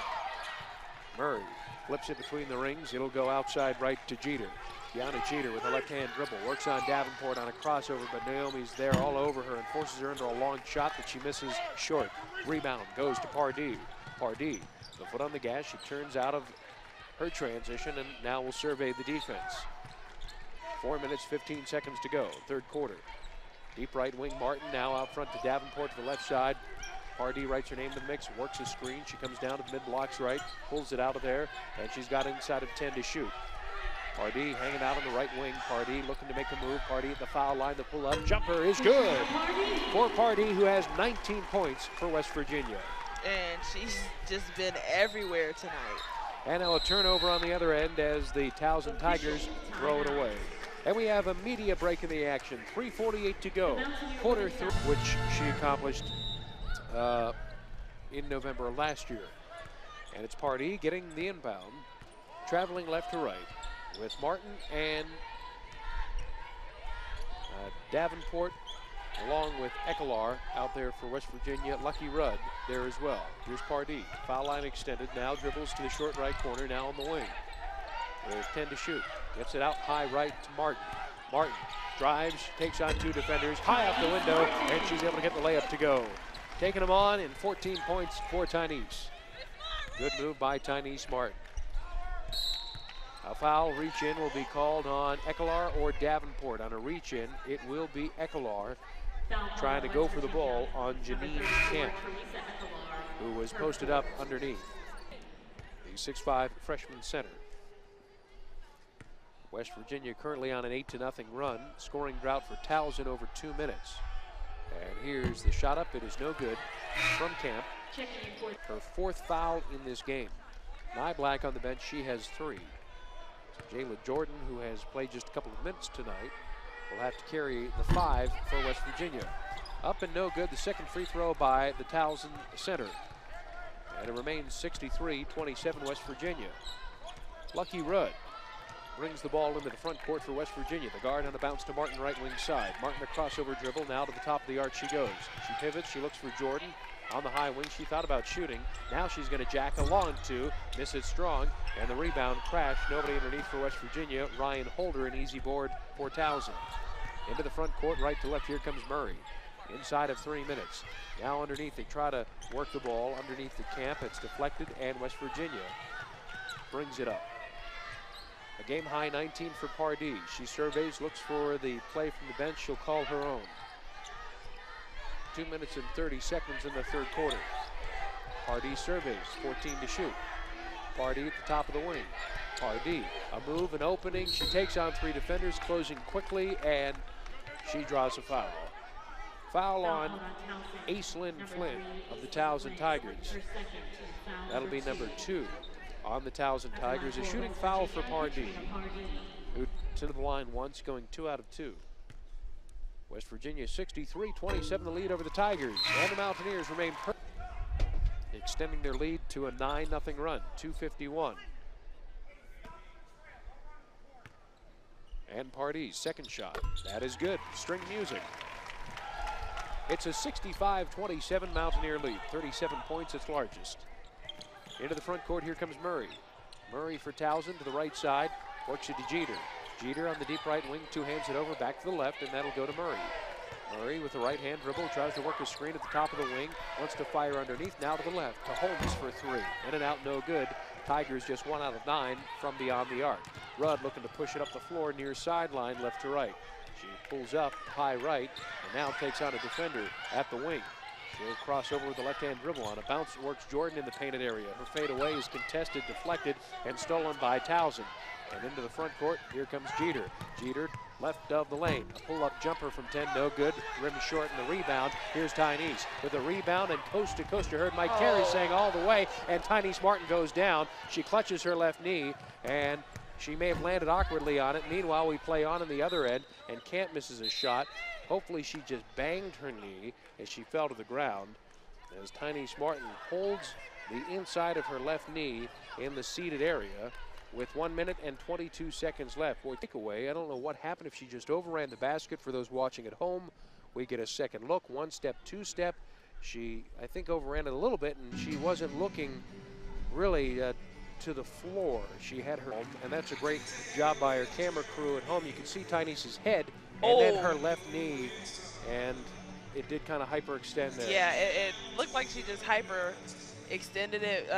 [SPEAKER 1] Murray flips it between the rings. It'll go outside right to Jeter. Kiana Jeter with a left-hand dribble. Works on Davenport on a crossover, but Naomi's there all over her and forces her into a long shot that she misses short. Rebound goes to Pardee. Pardee, the foot on the gas. She turns out of her transition and now will survey the defense. 4 minutes, 15 seconds to go, third quarter. Deep right wing Martin now out front to Davenport to the left side. Pardee writes her name to the mix, works a screen. She comes down to the mid-blocks right, pulls it out of there, and she's got inside of 10 to shoot. Pardee hanging out on the right wing. Pardee looking to make a move. Pardee at the foul line, the pull-up jumper is good for Pardee, who has 19 points for West Virginia.
[SPEAKER 2] And she's just been everywhere tonight.
[SPEAKER 1] And now a turnover on the other end as the Towson Tigers throw it away. And we have a media break in the action. 3:48 to go. Quarter through, which she accomplished in November of last year. And it's Pardee getting the inbound, traveling left to right with Martin and Davenport, along with Ekelar out there for West Virginia. Lucky Rudd there as well. Here's Pardee. Foul line extended. Now dribbles to the short right corner. Now on the wing. There's 10 to shoot. Gets it out high right to Martin. Martin drives, takes on two defenders, high up the window, and she's able to get the layup to go. Taking them on in 14 points for Tynese. Good move by Tynese Martin. A foul reach-in will be called on Ekelar or Davenport. On a reach-in, it will be Ekelar trying to go for the ball on Janine Camp, who was posted up underneath. The 6'5" freshman center. West Virginia currently on an 8-0 run. Scoring drought for Towson over 2 minutes. And here's the shot up. It is no good from Camp. Her fourth foul in this game. Nyblack on the bench. She has 3. Jayla Jordan, who has played just a couple of minutes tonight, will have to carry the 5 for West Virginia. Up and no good. The second free throw by the Towson center. And it remains 63-27 West Virginia. Lucky Rudd brings the ball into the front court for West Virginia. The guard on a bounce to Martin, right wing side. Martin, a crossover dribble. Now to the top of the arc she goes. She pivots. She looks for Jordan on the high wing. She thought about shooting. Now she's going to jack a long two. Miss it strong. And the rebound crash. Nobody underneath for West Virginia. Ryan Holder, an easy board for Towson. Into the front court, right to left. Here comes Murray. inside of 3 minutes. Now underneath, they try to work the ball underneath the Camp. It's deflected, and West Virginia brings it up. A game high 19 for Pardee. She surveys, looks for the play from the bench. She'll call her own. 2 minutes and 30 seconds in the third quarter. Pardee surveys, 14 to shoot. Pardee at the top of the wing. Pardee, a move, an opening. She takes on 3 defenders, closing quickly, and she draws a foul. Foul on Aislinn Flynn of the Towson Tigers. That'll be number 2 on the Towson Tigers. A shooting foul for Pardee, who's to the line once, going 2 out of 2. West Virginia 63-27 the lead over the Tigers, and the Mountaineers remain extending their lead to a 9-0 run, 2:51. And Pardee's second shot, that is good, string music. It's a 65-27 Mountaineer lead, 37 points, its largest. Into the front court, here comes Murray. Murray for Towson to the right side, works it to Jeter. Jeter on the deep right wing, 2 hands it over, back to the left, and that'll go to Murray. Murray with the right hand dribble, tries to work a screen at the top of the wing, wants to fire underneath, now to the left, to Holmes for 3. In and out, no good. Tigers just 1 out of 9 from beyond the arc. Rudd looking to push it up the floor near sideline, left to right. She pulls up high right, and now takes on a defender at the wing. She'll cross over with the left-hand dribble. On a bounce, works Jordan in the painted area. Her fadeaway is contested, deflected, and stolen by Towson. And into the front court, here comes Jeter. Jeter, left of the lane. A pull-up jumper from 10, no good. Rim short in the rebound. Here's Tynice with a rebound and coast to coast. You heard Mike Carey saying all the way, and Tynice Martin goes down. She clutches her left knee, and she may have landed awkwardly on it. Meanwhile, we play on the other end, and Camp misses a shot. Hopefully she just banged her knee as she fell to the ground, as Tynice Martin holds the inside of her left knee in the seated area with 1 minute and 22 seconds left. Boy, takeaway, I don't know what happened if she just overran the basket. For those watching at home, we get a second look, 1 step, 2 step. She, I think, overran it a little bit, and she wasn't looking really to the floor. She had her home, and that's a great job by her camera crew at home. You can see Tynice's head and then her left knee, and it did kind of hyperextend there.
[SPEAKER 2] Yeah, it looked like she just extended it.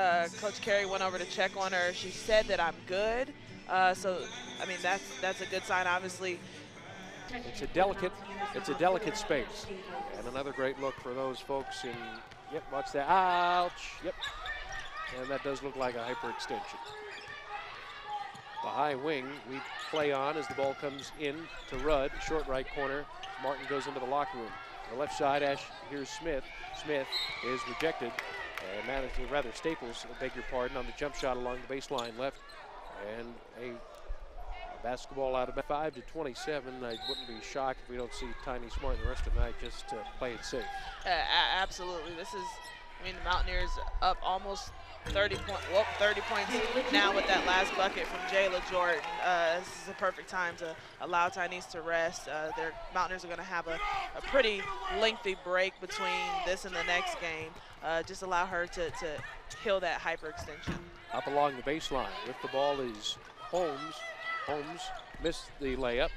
[SPEAKER 2] Coach Carey went over to check on her. She said that I'm good. So, I mean, that's a good sign, obviously.
[SPEAKER 1] It's a delicate space. And another great look for those folks in, yep, watch that, ouch, yep. And that does look like a hyperextension. The high wing we play on as the ball comes in to Rudd, short right corner. Martin goes into the locker room. On the left side, here's Smith. Smith is rejected. And rather Staples, I beg your pardon, on the jump shot along the baseline left. And a basketball out of 5-27. I wouldn't be shocked if we don't see Tynice Martin the rest of the night, just to play it safe.
[SPEAKER 2] Absolutely. This is, I mean, the Mountaineers up almost 30 points now with that last bucket from Jayla Jordan. This is a perfect time to allow Tynice to rest. Their Mountaineers are going to have a pretty lengthy break between this and the next game. Just allow her to heal that hyperextension.
[SPEAKER 1] Up along the baseline with the ball is Holmes. Holmes missed the layup.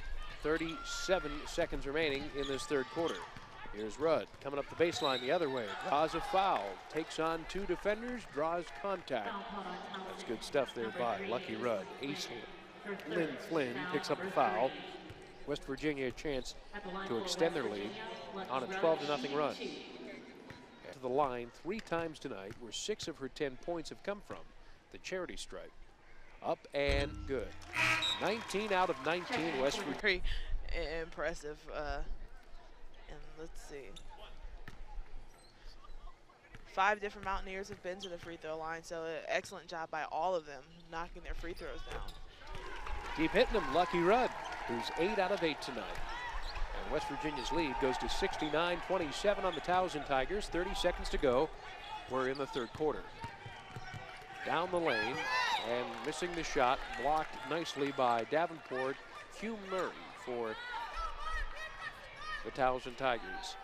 [SPEAKER 1] 37 seconds remaining in this third quarter. Here's Rudd coming up the baseline the other way. Draws a foul. Takes on 2 defenders. Draws contact. That's good stuff there by Lucky Rudd. Aislinn Flynn picks up the foul. West Virginia a chance to extend their lead on a 12-0 run. To the line 3 times tonight, where 6 of her 10 points have come from the charity stripe. Up and good. 19 out of 19 West Virginia.
[SPEAKER 2] Very impressive. And let's see. 5 different Mountaineers have been to the free throw line, so excellent job by all of them knocking their free throws down.
[SPEAKER 1] Keep hitting them, Lucky Rudd, who's 8 out of 8 tonight. And West Virginia's lead goes to 69-27 on the Towson Tigers. 30 seconds to go. We're in the third quarter. Down the lane and missing the shot, blocked nicely by Davenport. Hugh Murray for the Towson Tigers.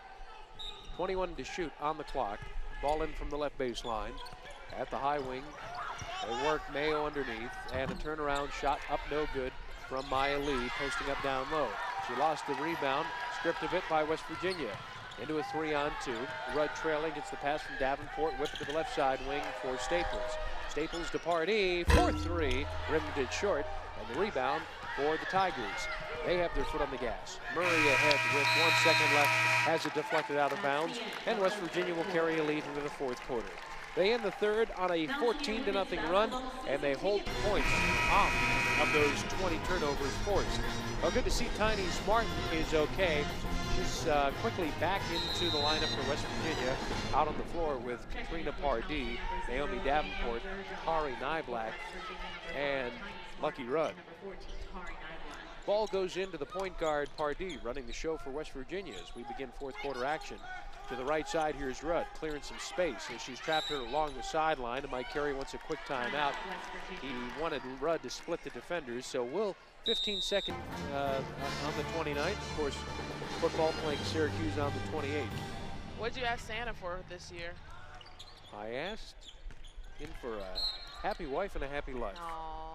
[SPEAKER 1] 21 to shoot on the clock. Ball in from the left baseline. At the high wing, they work Mayo underneath, and a turnaround shot up no good from Maya Lee, posting up down low. She lost the rebound, stripped of it by West Virginia. into a 3-on-2. Rudd trailing, gets the pass from Davenport, whip it to the left side wing for Staples. Staples to Pardee, 4-3, rimmed it short, and the rebound for the Tigers. They have their foot on the gas. Murray ahead with 1 second left, has it deflected out of bounds, and West Virginia will carry a lead into the fourth quarter. They end the third on a 14-0 run, and they hold points off of those 20 turnovers forced. Well, good to see Tiny Martin is okay. She's quickly back into the lineup for West Virginia, out on the floor with Katrina Pardee, Naomi Davenport, Kari Nyblack, and Lucky Rudd. Ball goes into the point guard, Pardee, running the show for West Virginia as we begin fourth quarter action. To the right side, here's Rudd, clearing some space as she's trapped her along the sideline, and Mike Carey wants a quick timeout. He wanted Rudd to split the defenders, so we'll 15-second on the 29th. Of course, football playing Syracuse on the 28th.
[SPEAKER 2] What'd you ask Santa for this year?
[SPEAKER 1] I asked him for a happy wife and a happy life.
[SPEAKER 2] Aww.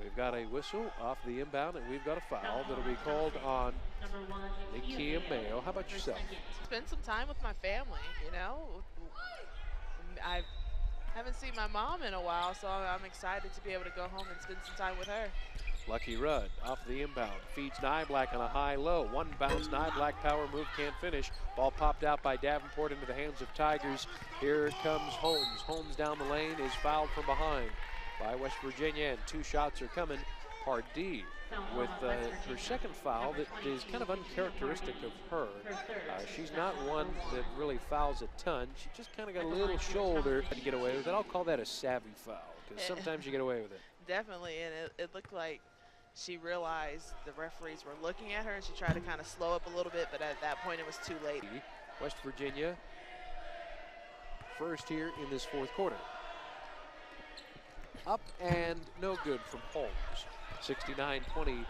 [SPEAKER 1] We've got a whistle off the inbound, and we've got a foul that'll be called on Nakia Mayo. How about yourself?
[SPEAKER 2] Spend some time with my family, you know. I haven't seen my mom in a while, so I'm excited to be able to go home and spend some time with her.
[SPEAKER 1] Lucky Rudd off the inbound, feeds Nyblack on a high-low. One bounce, Nyblack power move, can't finish. Ball popped out by Davenport into the hands of Tigers. Here comes Holmes. Holmes down the lane is fouled from behind by West Virginia, and 2 shots are coming. Pardee with her second foul that is kind of uncharacteristic of her. She's not one that really fouls a ton. She just kind of got a little shoulder to get away with it. I'll call that a savvy foul, because sometimes you get away with it.
[SPEAKER 2] Definitely, and it looked like she realized the referees were looking at her, and she tried to kind of slow up a little bit, but at that point it was too late.
[SPEAKER 1] West Virginia first here in this fourth quarter. Up and no good from Holmes. 69-27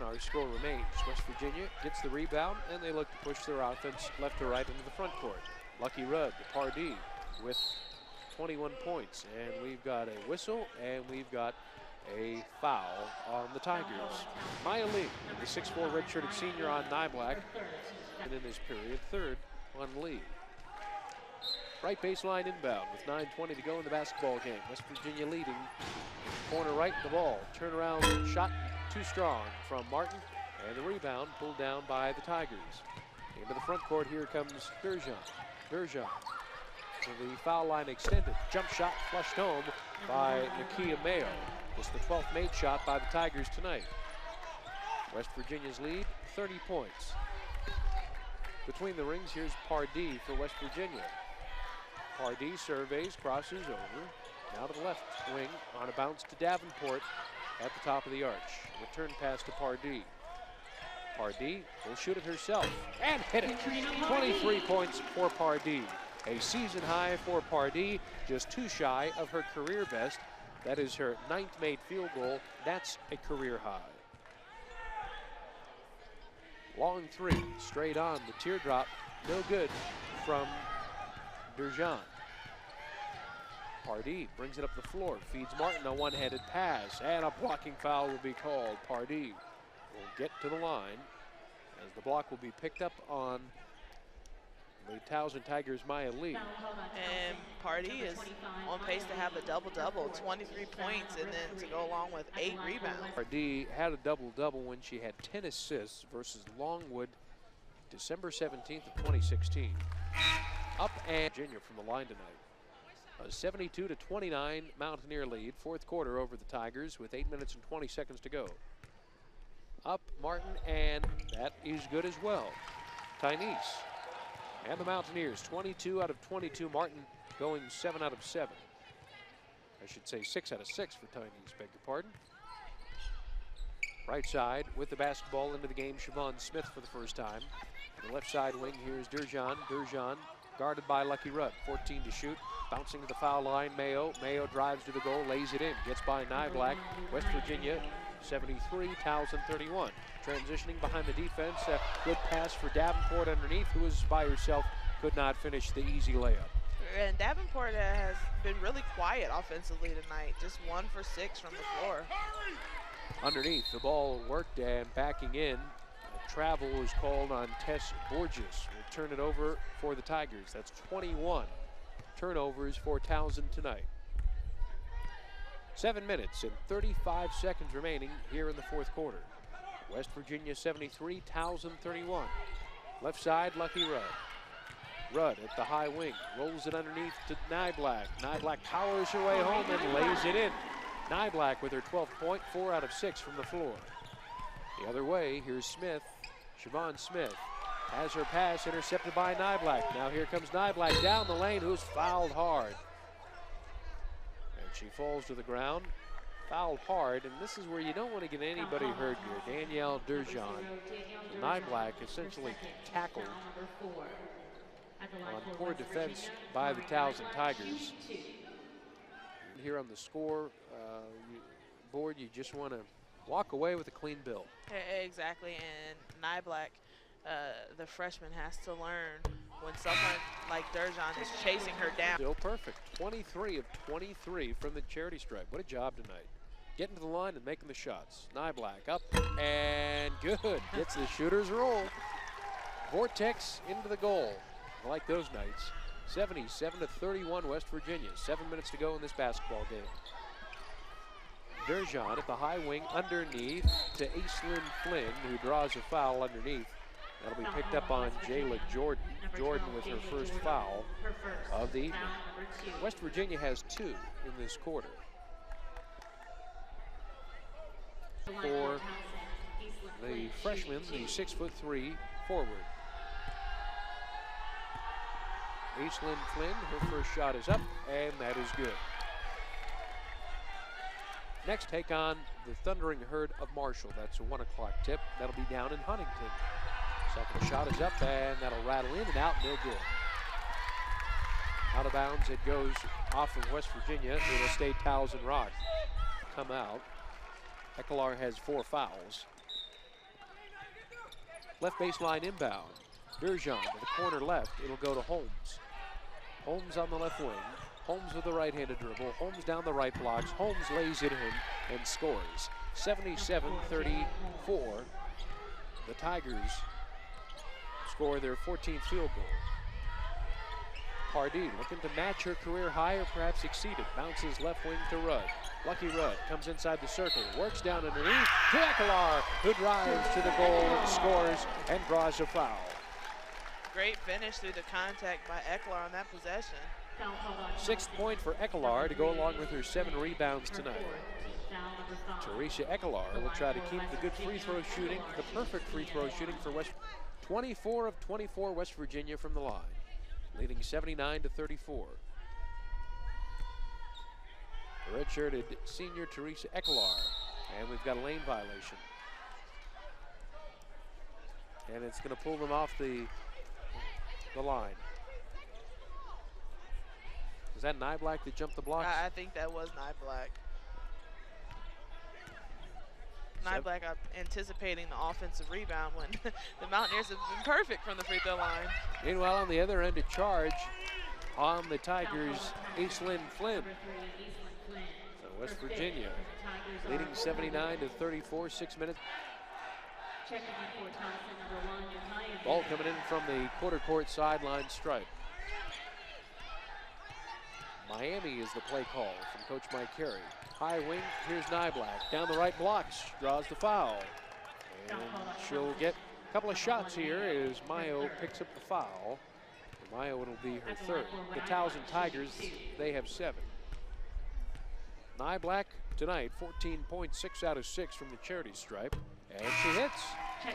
[SPEAKER 1] our score remains. West Virginia gets the rebound, and they look to push their offense left to right into the front court. Lucky Rudd to Pardee with 21 points, and we've got a whistle, and we've got a foul on the Tigers. Maya Lee, the 6'4" redshirted senior on Nyblack, and in this period, third on Lee. Right baseline inbound with 9:20 to go in the basketball game. West Virginia leading. Corner right, the ball. Turnaround shot too strong from Martin, and the rebound pulled down by the Tigers. Into the front court, here comes Durjan. Durjan to the foul line extended. Jump shot flushed home by Nakia Mayo. It's the 12th made shot by the Tigers tonight. West Virginia's lead, 30 points. Between the rings, here's Pardee for West Virginia. Pardee surveys, crosses over. Now to the left wing on a bounce to Davenport at the top of the arch. Return pass to Pardee. Pardee will shoot it herself and hit it. 23 points for Pardee. A season high for Pardee, just 2 shy of her career best. That is her 9th made field goal. That's a career high. Long 3, straight on, the teardrop, no good from Durjan. Pardee brings it up the floor, feeds Martin a one-handed pass, and a blocking foul will be called. Pardee will get to the line as the block will be picked up on the Towson Tigers' Maya Lee.
[SPEAKER 2] And Pardee is on pace to have a double-double, 23 points, and then to go along with 8 rebounds.
[SPEAKER 1] Pardee had a double-double when she had 10 assists versus Longwood, December 17th of 2016. Up and Virginia from the line tonight. A 72-29 Mountaineer lead, fourth quarter over the Tigers with 8 minutes and 20 seconds to go. Up Martin, and that is good as well. Tynese and the Mountaineers, 22 out of 22. Martin going 7 out of 7. I should say 6 out of 6 for Tynese, beg your pardon. Right side with the basketball into the game, Siobhan Smith for the first time. The left side wing, here's Durjan. Durjan guarded by Lucky Rudd, 14 to shoot. Bouncing to the foul line, Mayo. Mayo drives to the goal, lays it in, gets by Nyblack. West Virginia, 73, Towson 31. Transitioning behind the defense, a good pass for Davenport underneath, who was by herself, could not finish the easy layup.
[SPEAKER 2] And Davenport has been really quiet offensively tonight, just 1 for 6 from the floor.
[SPEAKER 1] Underneath, the ball worked, and backing in, Travel is called on Tess Borges. Will turn it over for the Tigers. That's 21 turnovers for Towson tonight. 7 minutes and 35 seconds remaining here in the fourth quarter. West Virginia 73, Towson 31. Left side, Lucky Rudd. Rudd at the high wing, rolls it underneath to Nyblack. Nyblack powers her way home and lays it in. Nyblack with her 12th point, 4 out of 6 from the floor. The other way, here's Smith. Siobhan Smith has her pass intercepted by Nyblack. Now here comes Nyblack down the lane, who's fouled hard. And she falls to the ground, fouled hard, and this is where you don't want to get anybody hurt here. Danielle Durjan. Nyblack essentially tackled on poor defense by the Towson Tigers. Here on the score board, you just want to walk away with a clean bill.
[SPEAKER 2] Exactly, and Nyblack, the freshman, has to learn when someone like Durjan is chasing her down.
[SPEAKER 1] Still perfect, 23 of 23 from the charity stripe. What a job tonight. Getting to the line and making the shots. Nyblack up and good. Gets the shooter's roll. Vortex into the goal. I like those nights. 77 to 31 West Virginia. 7 minutes to go in this basketball game. Durjan at the high wing underneath to Aislinn Flynn, who draws a foul underneath. That'll be picked up on Jayla Jordan. Jordan with her first foul of the evening. West Virginia has 2 in this quarter. For the freshman, the 6'3" forward. Aislinn Flynn, her first shot is up, and that is good. Next, take on the Thundering Herd of Marshall. That's a 1 o'clock tip. That'll be down in Huntington. Second shot is up, and that'll rattle in and out, no good. Out of bounds, it goes off of West Virginia. It'll stay Towson Rock. Come out. Ekelar has 4 fouls. Left baseline inbound. Durjan to the corner left. It'll go to Holmes. Holmes on the left wing. Holmes with the right-handed dribble. Holmes down the right blocks. Holmes lays it in and scores. 77-34. The Tigers score their 14th field goal. Pardee looking to match her career high or perhaps exceed it. Bounces left wing to Rudd. Lucky Rudd comes inside the circle, works down underneath to Ekelar, who drives to the goal and scores and draws a foul.
[SPEAKER 2] Great finish through the contact by Ekelar on that possession.
[SPEAKER 1] 6th point for Ekelar to go along with her 7 rebounds tonight. Teresa Ekelar will try to keep the good free throw shooting, the perfect free throw shooting for West. 24 of 24 West Virginia from the line, leading 79-34. The redshirted senior Teresa Ekelar, and we've got a lane violation. And it's going to pull them off the line. Was that Nyblack that jumped the blocks?
[SPEAKER 2] I think that was Nyblack. Nyblack anticipating the offensive rebound when the Mountaineers have been perfect from the free throw line.
[SPEAKER 1] Meanwhile, on the other end of charge on the Tigers, Aislinn Flynn. So West Virginia leading 79-34, 6 minutes. Ball coming in from the quarter court sideline stripe. Miami is the play call from Coach Mike Carey. High wing, here's Nyblack. Down the right blocks, draws the foul. And she'll get a couple of shots here as Mayo picks up the foul. For Mayo, it'll be her 3rd. The Towson Tigers, they have 7. Nyblack tonight, 14 points, 6 out of 6 from the charity stripe. And she hits.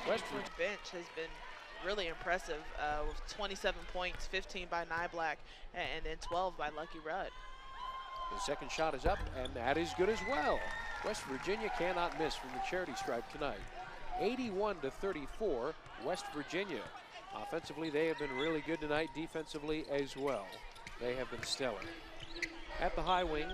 [SPEAKER 1] West Virginia
[SPEAKER 2] bench has been really impressive with 27 points, 15 by Nyblack, and then 12 by Lucky Rudd.
[SPEAKER 1] The second shot is up, and that is good as well. West Virginia cannot miss from the charity stripe tonight. 81-34, West Virginia. Offensively, they have been really good tonight. Defensively as well, they have been stellar. At the high wing,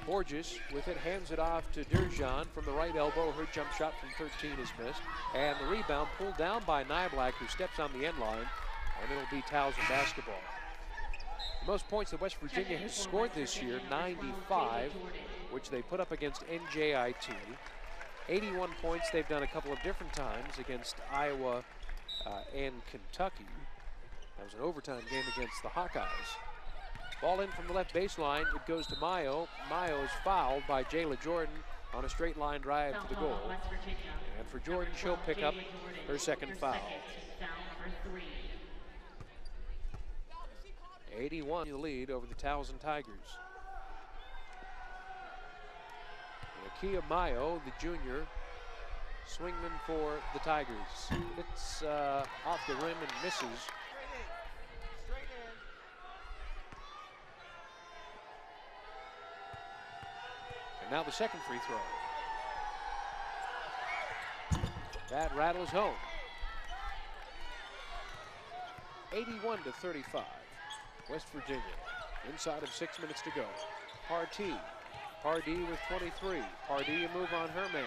[SPEAKER 1] Borges with it, hands it off to Durjan from the right elbow. Her jump shot from 13 is missed. And the rebound pulled down by Nyblack, who steps on the end line, and it'll be Towson basketball. The most points that West Virginia has scored this year, 95, which they put up against NJIT. 81 points they've done a couple of different times against Iowa and Kentucky. That was an overtime game against the Hawkeyes. Ball in from the left baseline. It goes to Mayo. Mayo is fouled by Jayla Jordan on a straight line drive to the goal. And for Jordan, she'll pick up her second foul. 81 the lead over the Towson Tigers. Akia Mayo, the junior, swingman for the Tigers. Hits off the rim and misses. And now the second free throw. That rattles home. 81-35. West Virginia. Inside of 6 minutes to go. Pardee. Pardee with 23. Pardee a move on her man.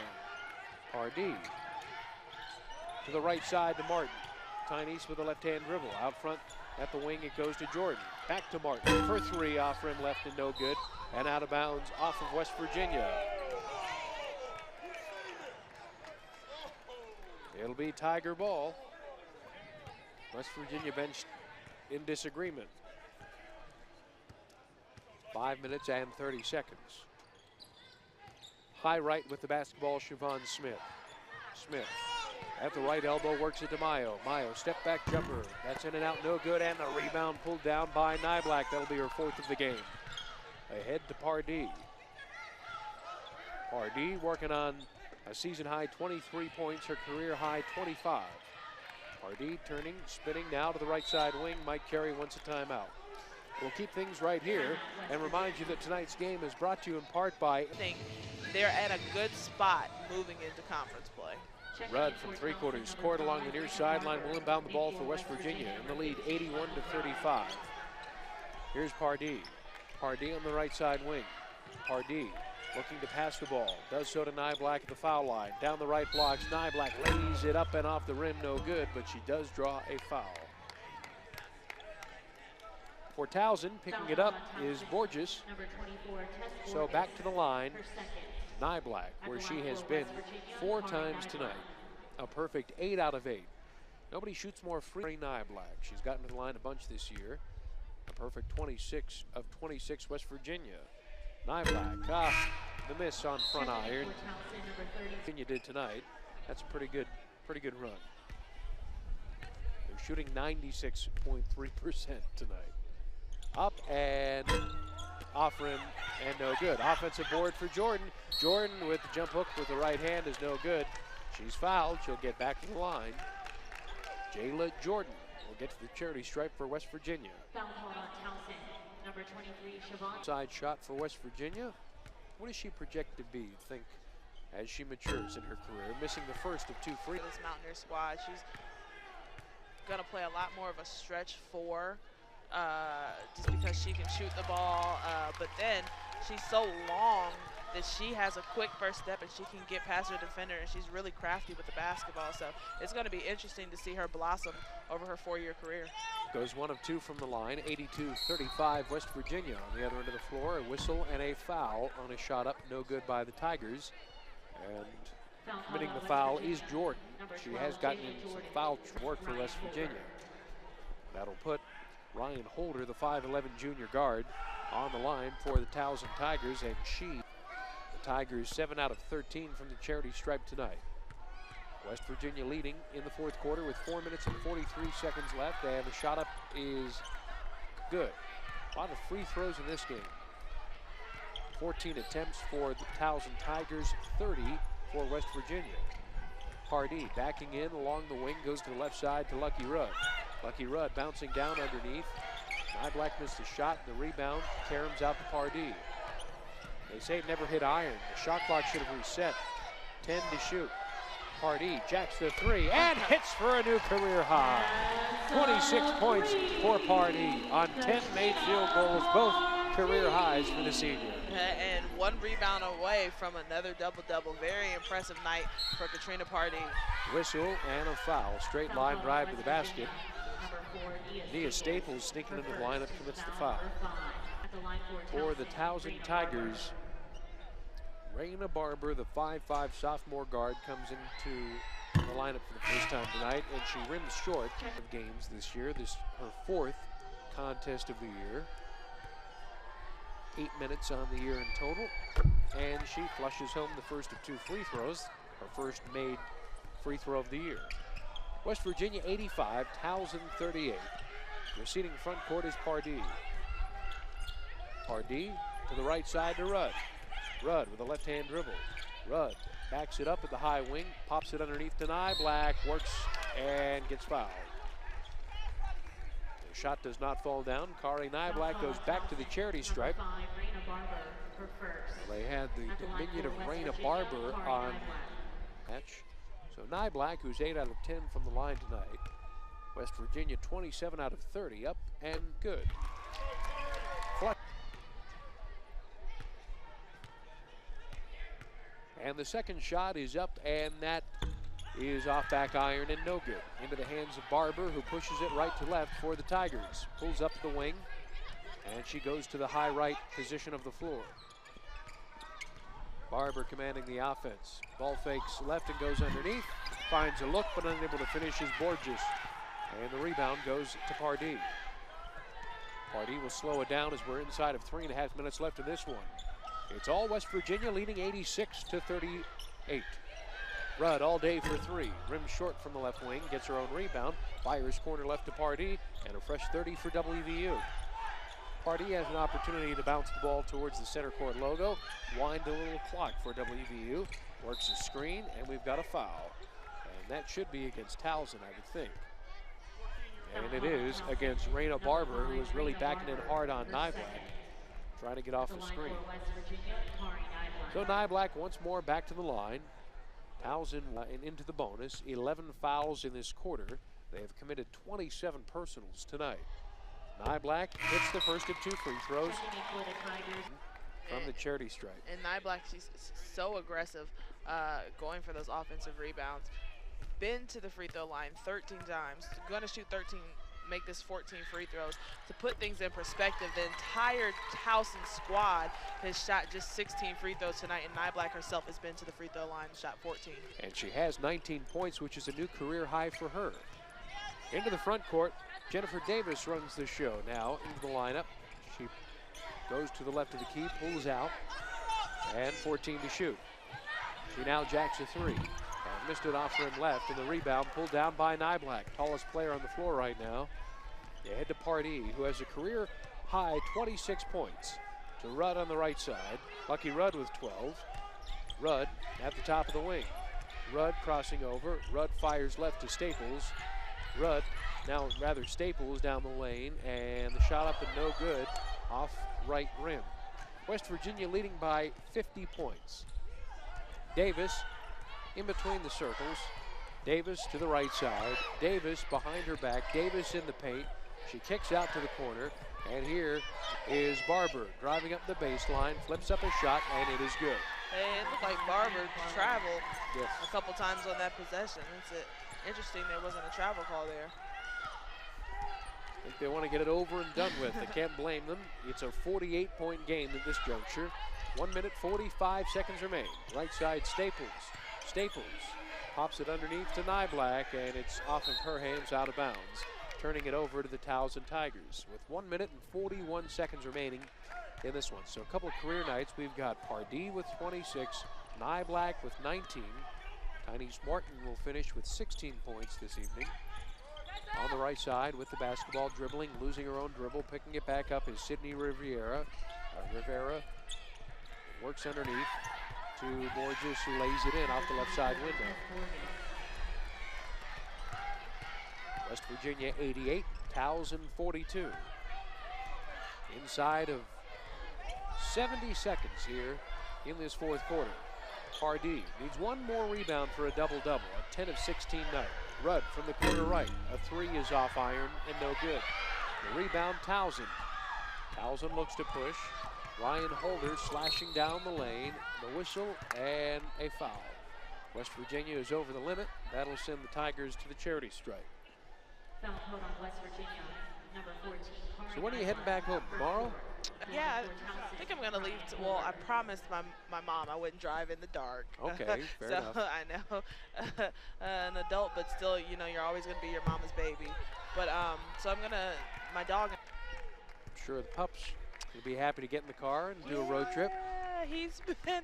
[SPEAKER 1] Pardee to the right side to Martin. Tynes with a left-hand dribble. Out front at the wing it goes to Jordan. Back to Martin for three off rim left and no good. And out of bounds off of West Virginia. It'll be Tiger ball. West Virginia bench in disagreement. 5 minutes and 30 seconds. High right with the basketball, Siobhan Smith. Smith at the right elbow works it to Mayo. Mayo step back jumper. That's in and out, no good, and the rebound pulled down by Nyblack. That'll be her fourth of the game. Ahead to Pardee. Pardee working on a season high 23 points, her career high 25. Pardee turning, spinning now to the right side wing. Mike Carey wants a timeout. We'll keep things right here and remind you that tonight's game is brought to you in part by...
[SPEAKER 2] I think they're at a good spot moving into conference play.
[SPEAKER 1] Rudd from three-quarters court along the near sideline will inbound the ball for West Virginia in the lead 81-35. Here's Pardee. Pardee on the right side wing. Pardee looking to pass the ball. Does so to Nyblack at the foul line. Down the right blocks. Nyblack lays it up and off the rim. No good, but she does draw a foul. For Towson, picking it up is Borges. So back to the line. Nyblack, where she has been 4 times tonight. A perfect 8 out of 8. Nobody shoots more free than Nyblack. She's gotten to the line a bunch this year. A perfect 26 of 26 West Virginia. Nyblack, the miss on front iron. Virginia did tonight. That's a pretty good run. They're shooting 96.3% tonight. Up and off rim and no good. Offensive board for Jordan. Jordan with the jump hook with the right hand is no good. She's fouled. She'll get back to the line. Jayla Jordan will get to the charity stripe for West Virginia.
[SPEAKER 3] Foul called on Towson, number 23, Siobhan.
[SPEAKER 1] Side shot for West Virginia. What does she project to be, you think, as she matures in her career? Missing the first of 2 free.
[SPEAKER 2] This Mountaineer squad, she's going to play a lot more of a stretch 4. Just because she can shoot the ball, but then she's so long that she has a quick first step and she can get past her defender, and she's really crafty with the basketball. So it's going to be interesting to see her blossom over her 4-year career.
[SPEAKER 1] Goes 1 of 2 from the line, 82-35 West Virginia. On the other end of the floor, a whistle and a foul on a shot up, no good by the Tigers. And committing the foul is Jordan. She has gotten in some foul work for West Virginia. That'll put Ryan Holder, the 5'11 junior guard, on the line for the Towson Tigers, and the Tigers 7 out of 13 from the charity stripe tonight. West Virginia leading in the 4th quarter with 4 minutes and 43 seconds left, and the shot up is good. A lot of free throws in this game. 14 attempts for the Towson Tigers, 30 for West Virginia. Pardee backing in along the wing, goes to the left side to Lucky Rudd. Lucky Rudd bouncing down underneath. Nyblack missed the shot, and the rebound caroms out to Pardee. They say it never hit iron. The shot clock should have reset. 10 to shoot. Pardee jacks the 3 and hits for a new career high. 26 points for Pardee on 10 made field goals, both career highs for the senior.
[SPEAKER 2] And 1 rebound away from another double-double. Very impressive night for Katrina Pardee.
[SPEAKER 1] Whistle and a foul. Straight line drive to the basket. Nia Staples sneaking into the lineup, commits the foul. For the Towson Tigers, Raina Barber, the 5'5" sophomore guard, comes into the lineup for the first time tonight, and she rims short of games this year. This her 4th contest of the year. 8 minutes on the year in total, and she flushes home the first of 2 free throws, her first made free throw of the year. West Virginia 85, Towson 38. Receding front court is Pardee. Pardee to the right side to Rudd. Rudd with a left-hand dribble. Rudd backs it up at the high wing, pops it underneath to Black, works and gets fouled. The shot does not fall down. Kari Black goes back to the charity stripe. They had the dominion of Raina Barber on match. So Black, who's 8 out of 10 from the line tonight. West Virginia 27 out of 30, up and good. And the second shot is up, and that is off back iron and no good. Into the hands of Barber, who pushes it right to left for the Tigers. Pulls up the wing, and she goes to the high right position of the floor. Barber commanding the offense. Ball fakes left and goes underneath. Finds a look, but unable to finish is Borges. And the rebound goes to Pardee. Pardee will slow it down as we're inside of 3.5 minutes left in this one. It's all West Virginia, leading 86-38. Rudd all day for 3. Rims short from the left wing, gets her own rebound. Fires corner left to Pardee, and a fresh 30 for WVU. Pardee has an opportunity to bounce the ball towards the center court logo. Wind a little clock for WVU. Works a screen, and we've got a foul. And that should be against Towson, I would think. And it is against Raina Barber, who is really backing in hard on Black, trying to get off the screen. So Black once more back to the line. Towson into the bonus. 11 fouls in this quarter. They have committed 27 personals tonight. Black hits the first of 2 free throws from the charity stripe.
[SPEAKER 2] And Black, she's so aggressive going for those offensive rebounds. Been to the free throw line 13 times. Gonna shoot 13, make this 14 free throws. To put things in perspective, the entire Towson squad has shot just 16 free throws tonight, and Black herself has been to the free throw line and shot 14.
[SPEAKER 1] And she has 19 points, which is a new career high for her. Into the front court, Jennifer Davis runs the show now into the lineup. She goes to the left of the key, pulls out, and 14 to shoot. She now jacks a 3. And missed it off rim left, and the rebound pulled down by Black, tallest player on the floor right now. They head to Pardee, who has a career high 26 points. To Rudd on the right side. Lucky Rudd with 12. Rudd at the top of the wing. Rudd crossing over. Rudd fires left to Staples. Rudd, now rather Staples down the lane, and the shot up and no good off right rim. West Virginia leading by 50 points. Davis in between the circles. Davis to the right side. Davis behind her back. Davis in the paint. She kicks out to the corner, and here is Barber driving up the baseline, flips up a shot, and it is good.
[SPEAKER 2] Hey, it looked like Barber traveled a couple times on that possession. It's interesting there wasn't a travel call there.
[SPEAKER 1] I think they want to get it over and done with. They can't blame them. It's a 48-point game at this juncture. 1 minute, 45 seconds remain. Right side, Staples. Staples pops it underneath to Black, and it's off of her hands, out of bounds. Turning it over to the Towson Tigers with 1 minute and 41 seconds remaining in this one. So a couple of career nights. We've got Pardee with 26, Black with 19. Tynese Martin will finish with 16 points this evening. On the right side with the basketball, dribbling, losing her own dribble, picking it back up is Sydney Rivera. Rivera works underneath to Borges, who lays it in off the left side window. West Virginia 88, Towson 42. Inside of 70 seconds here in this fourth quarter. Pardee needs one more rebound for a double-double, a 10 of 16 night. Rudd from the corner right. A 3 is off iron and no good. The rebound, Towson. Towson looks to push. Ryan Holder slashing down the lane. The whistle and a foul. West Virginia is over the limit. That'll send the Tigers to the charity stripe.
[SPEAKER 3] Foul called on West Virginia, number 14.
[SPEAKER 1] So when are you heading back home? Tomorrow?
[SPEAKER 2] Yeah, I think I'm going to leave. Well, I promised my mom I wouldn't drive in the dark.
[SPEAKER 1] Okay, fair
[SPEAKER 2] so
[SPEAKER 1] enough.
[SPEAKER 2] I know an adult, but still, you know, you're always going to be your mama's baby. But so I'm going to, my dog.
[SPEAKER 1] I'm sure the pups will be happy to get in the car and do a road trip.
[SPEAKER 2] Yeah, he's been,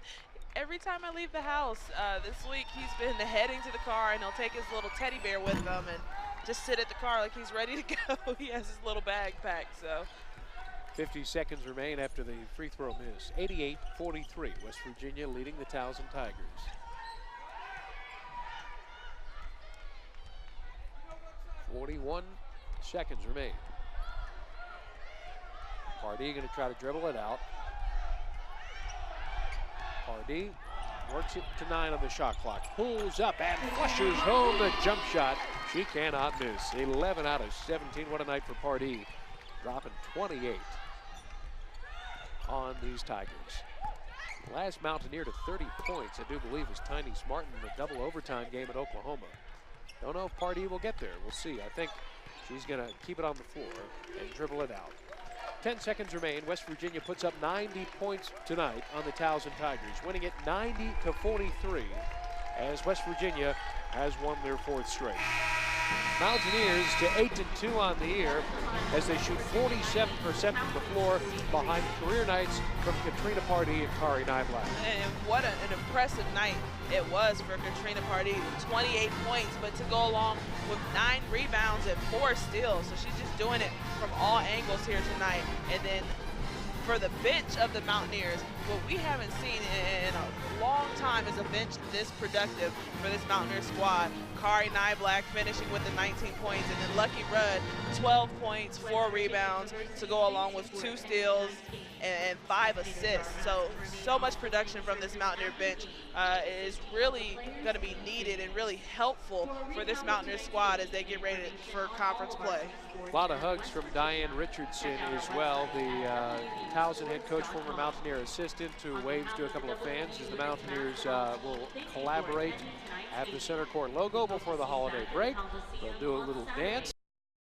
[SPEAKER 2] every time I leave the house this week, he's been heading to the car, and he'll take his little teddy bear with him and just sit at the car like he's ready to go. He has his little bag packed, so.
[SPEAKER 1] 50 seconds remain after the free throw miss. 88-43, West Virginia leading the Towson Tigers. .41 seconds remain. Pardee going to try to dribble it out. Pardee works it to 9 on the shot clock. Pulls up and flushes home the jump shot. She cannot miss. 11 out of 17. What a night for Pardee. Dropping 28 on these Tigers. Last Mountaineer to 30 points, I do believe, is Tiny Smart in the double overtime game at Oklahoma. Don't know if Pardee will get there. We'll see. I think she's going to keep it on the floor and dribble it out. 10 seconds remain. West Virginia puts up 90 points tonight on the Towson Tigers, winning it 90-43 as West Virginia has won their 4th straight. Mountaineers to 8-2 on the year as they shoot 47% from the floor behind career nights from Katrina Pardee and Kari Nyblack.
[SPEAKER 2] And what an impressive night it was for Katrina Pardee. 28 points, but to go along with 9 rebounds and 4 steals. So she's just doing it from all angles here tonight. And then for the bench of the Mountaineers, what we haven't seen in a long time is a bench this productive for this Mountaineer squad. Kari Nyblack finishing with the 19 points, and then Lucky Rudd, 12 points, 4 rebounds to go along with 2 steals and 5 assists. So much production from this Mountaineer bench is really going to be needed and really helpful for this Mountaineer squad as they get ready for conference play.
[SPEAKER 1] A lot of hugs from Diane Richardson as well, the Towson head coach, former Mountaineer assistant, who waves to a couple of fans as the Mountaineers will collaborate at the center court logo before the holiday break. They'll do a little dance.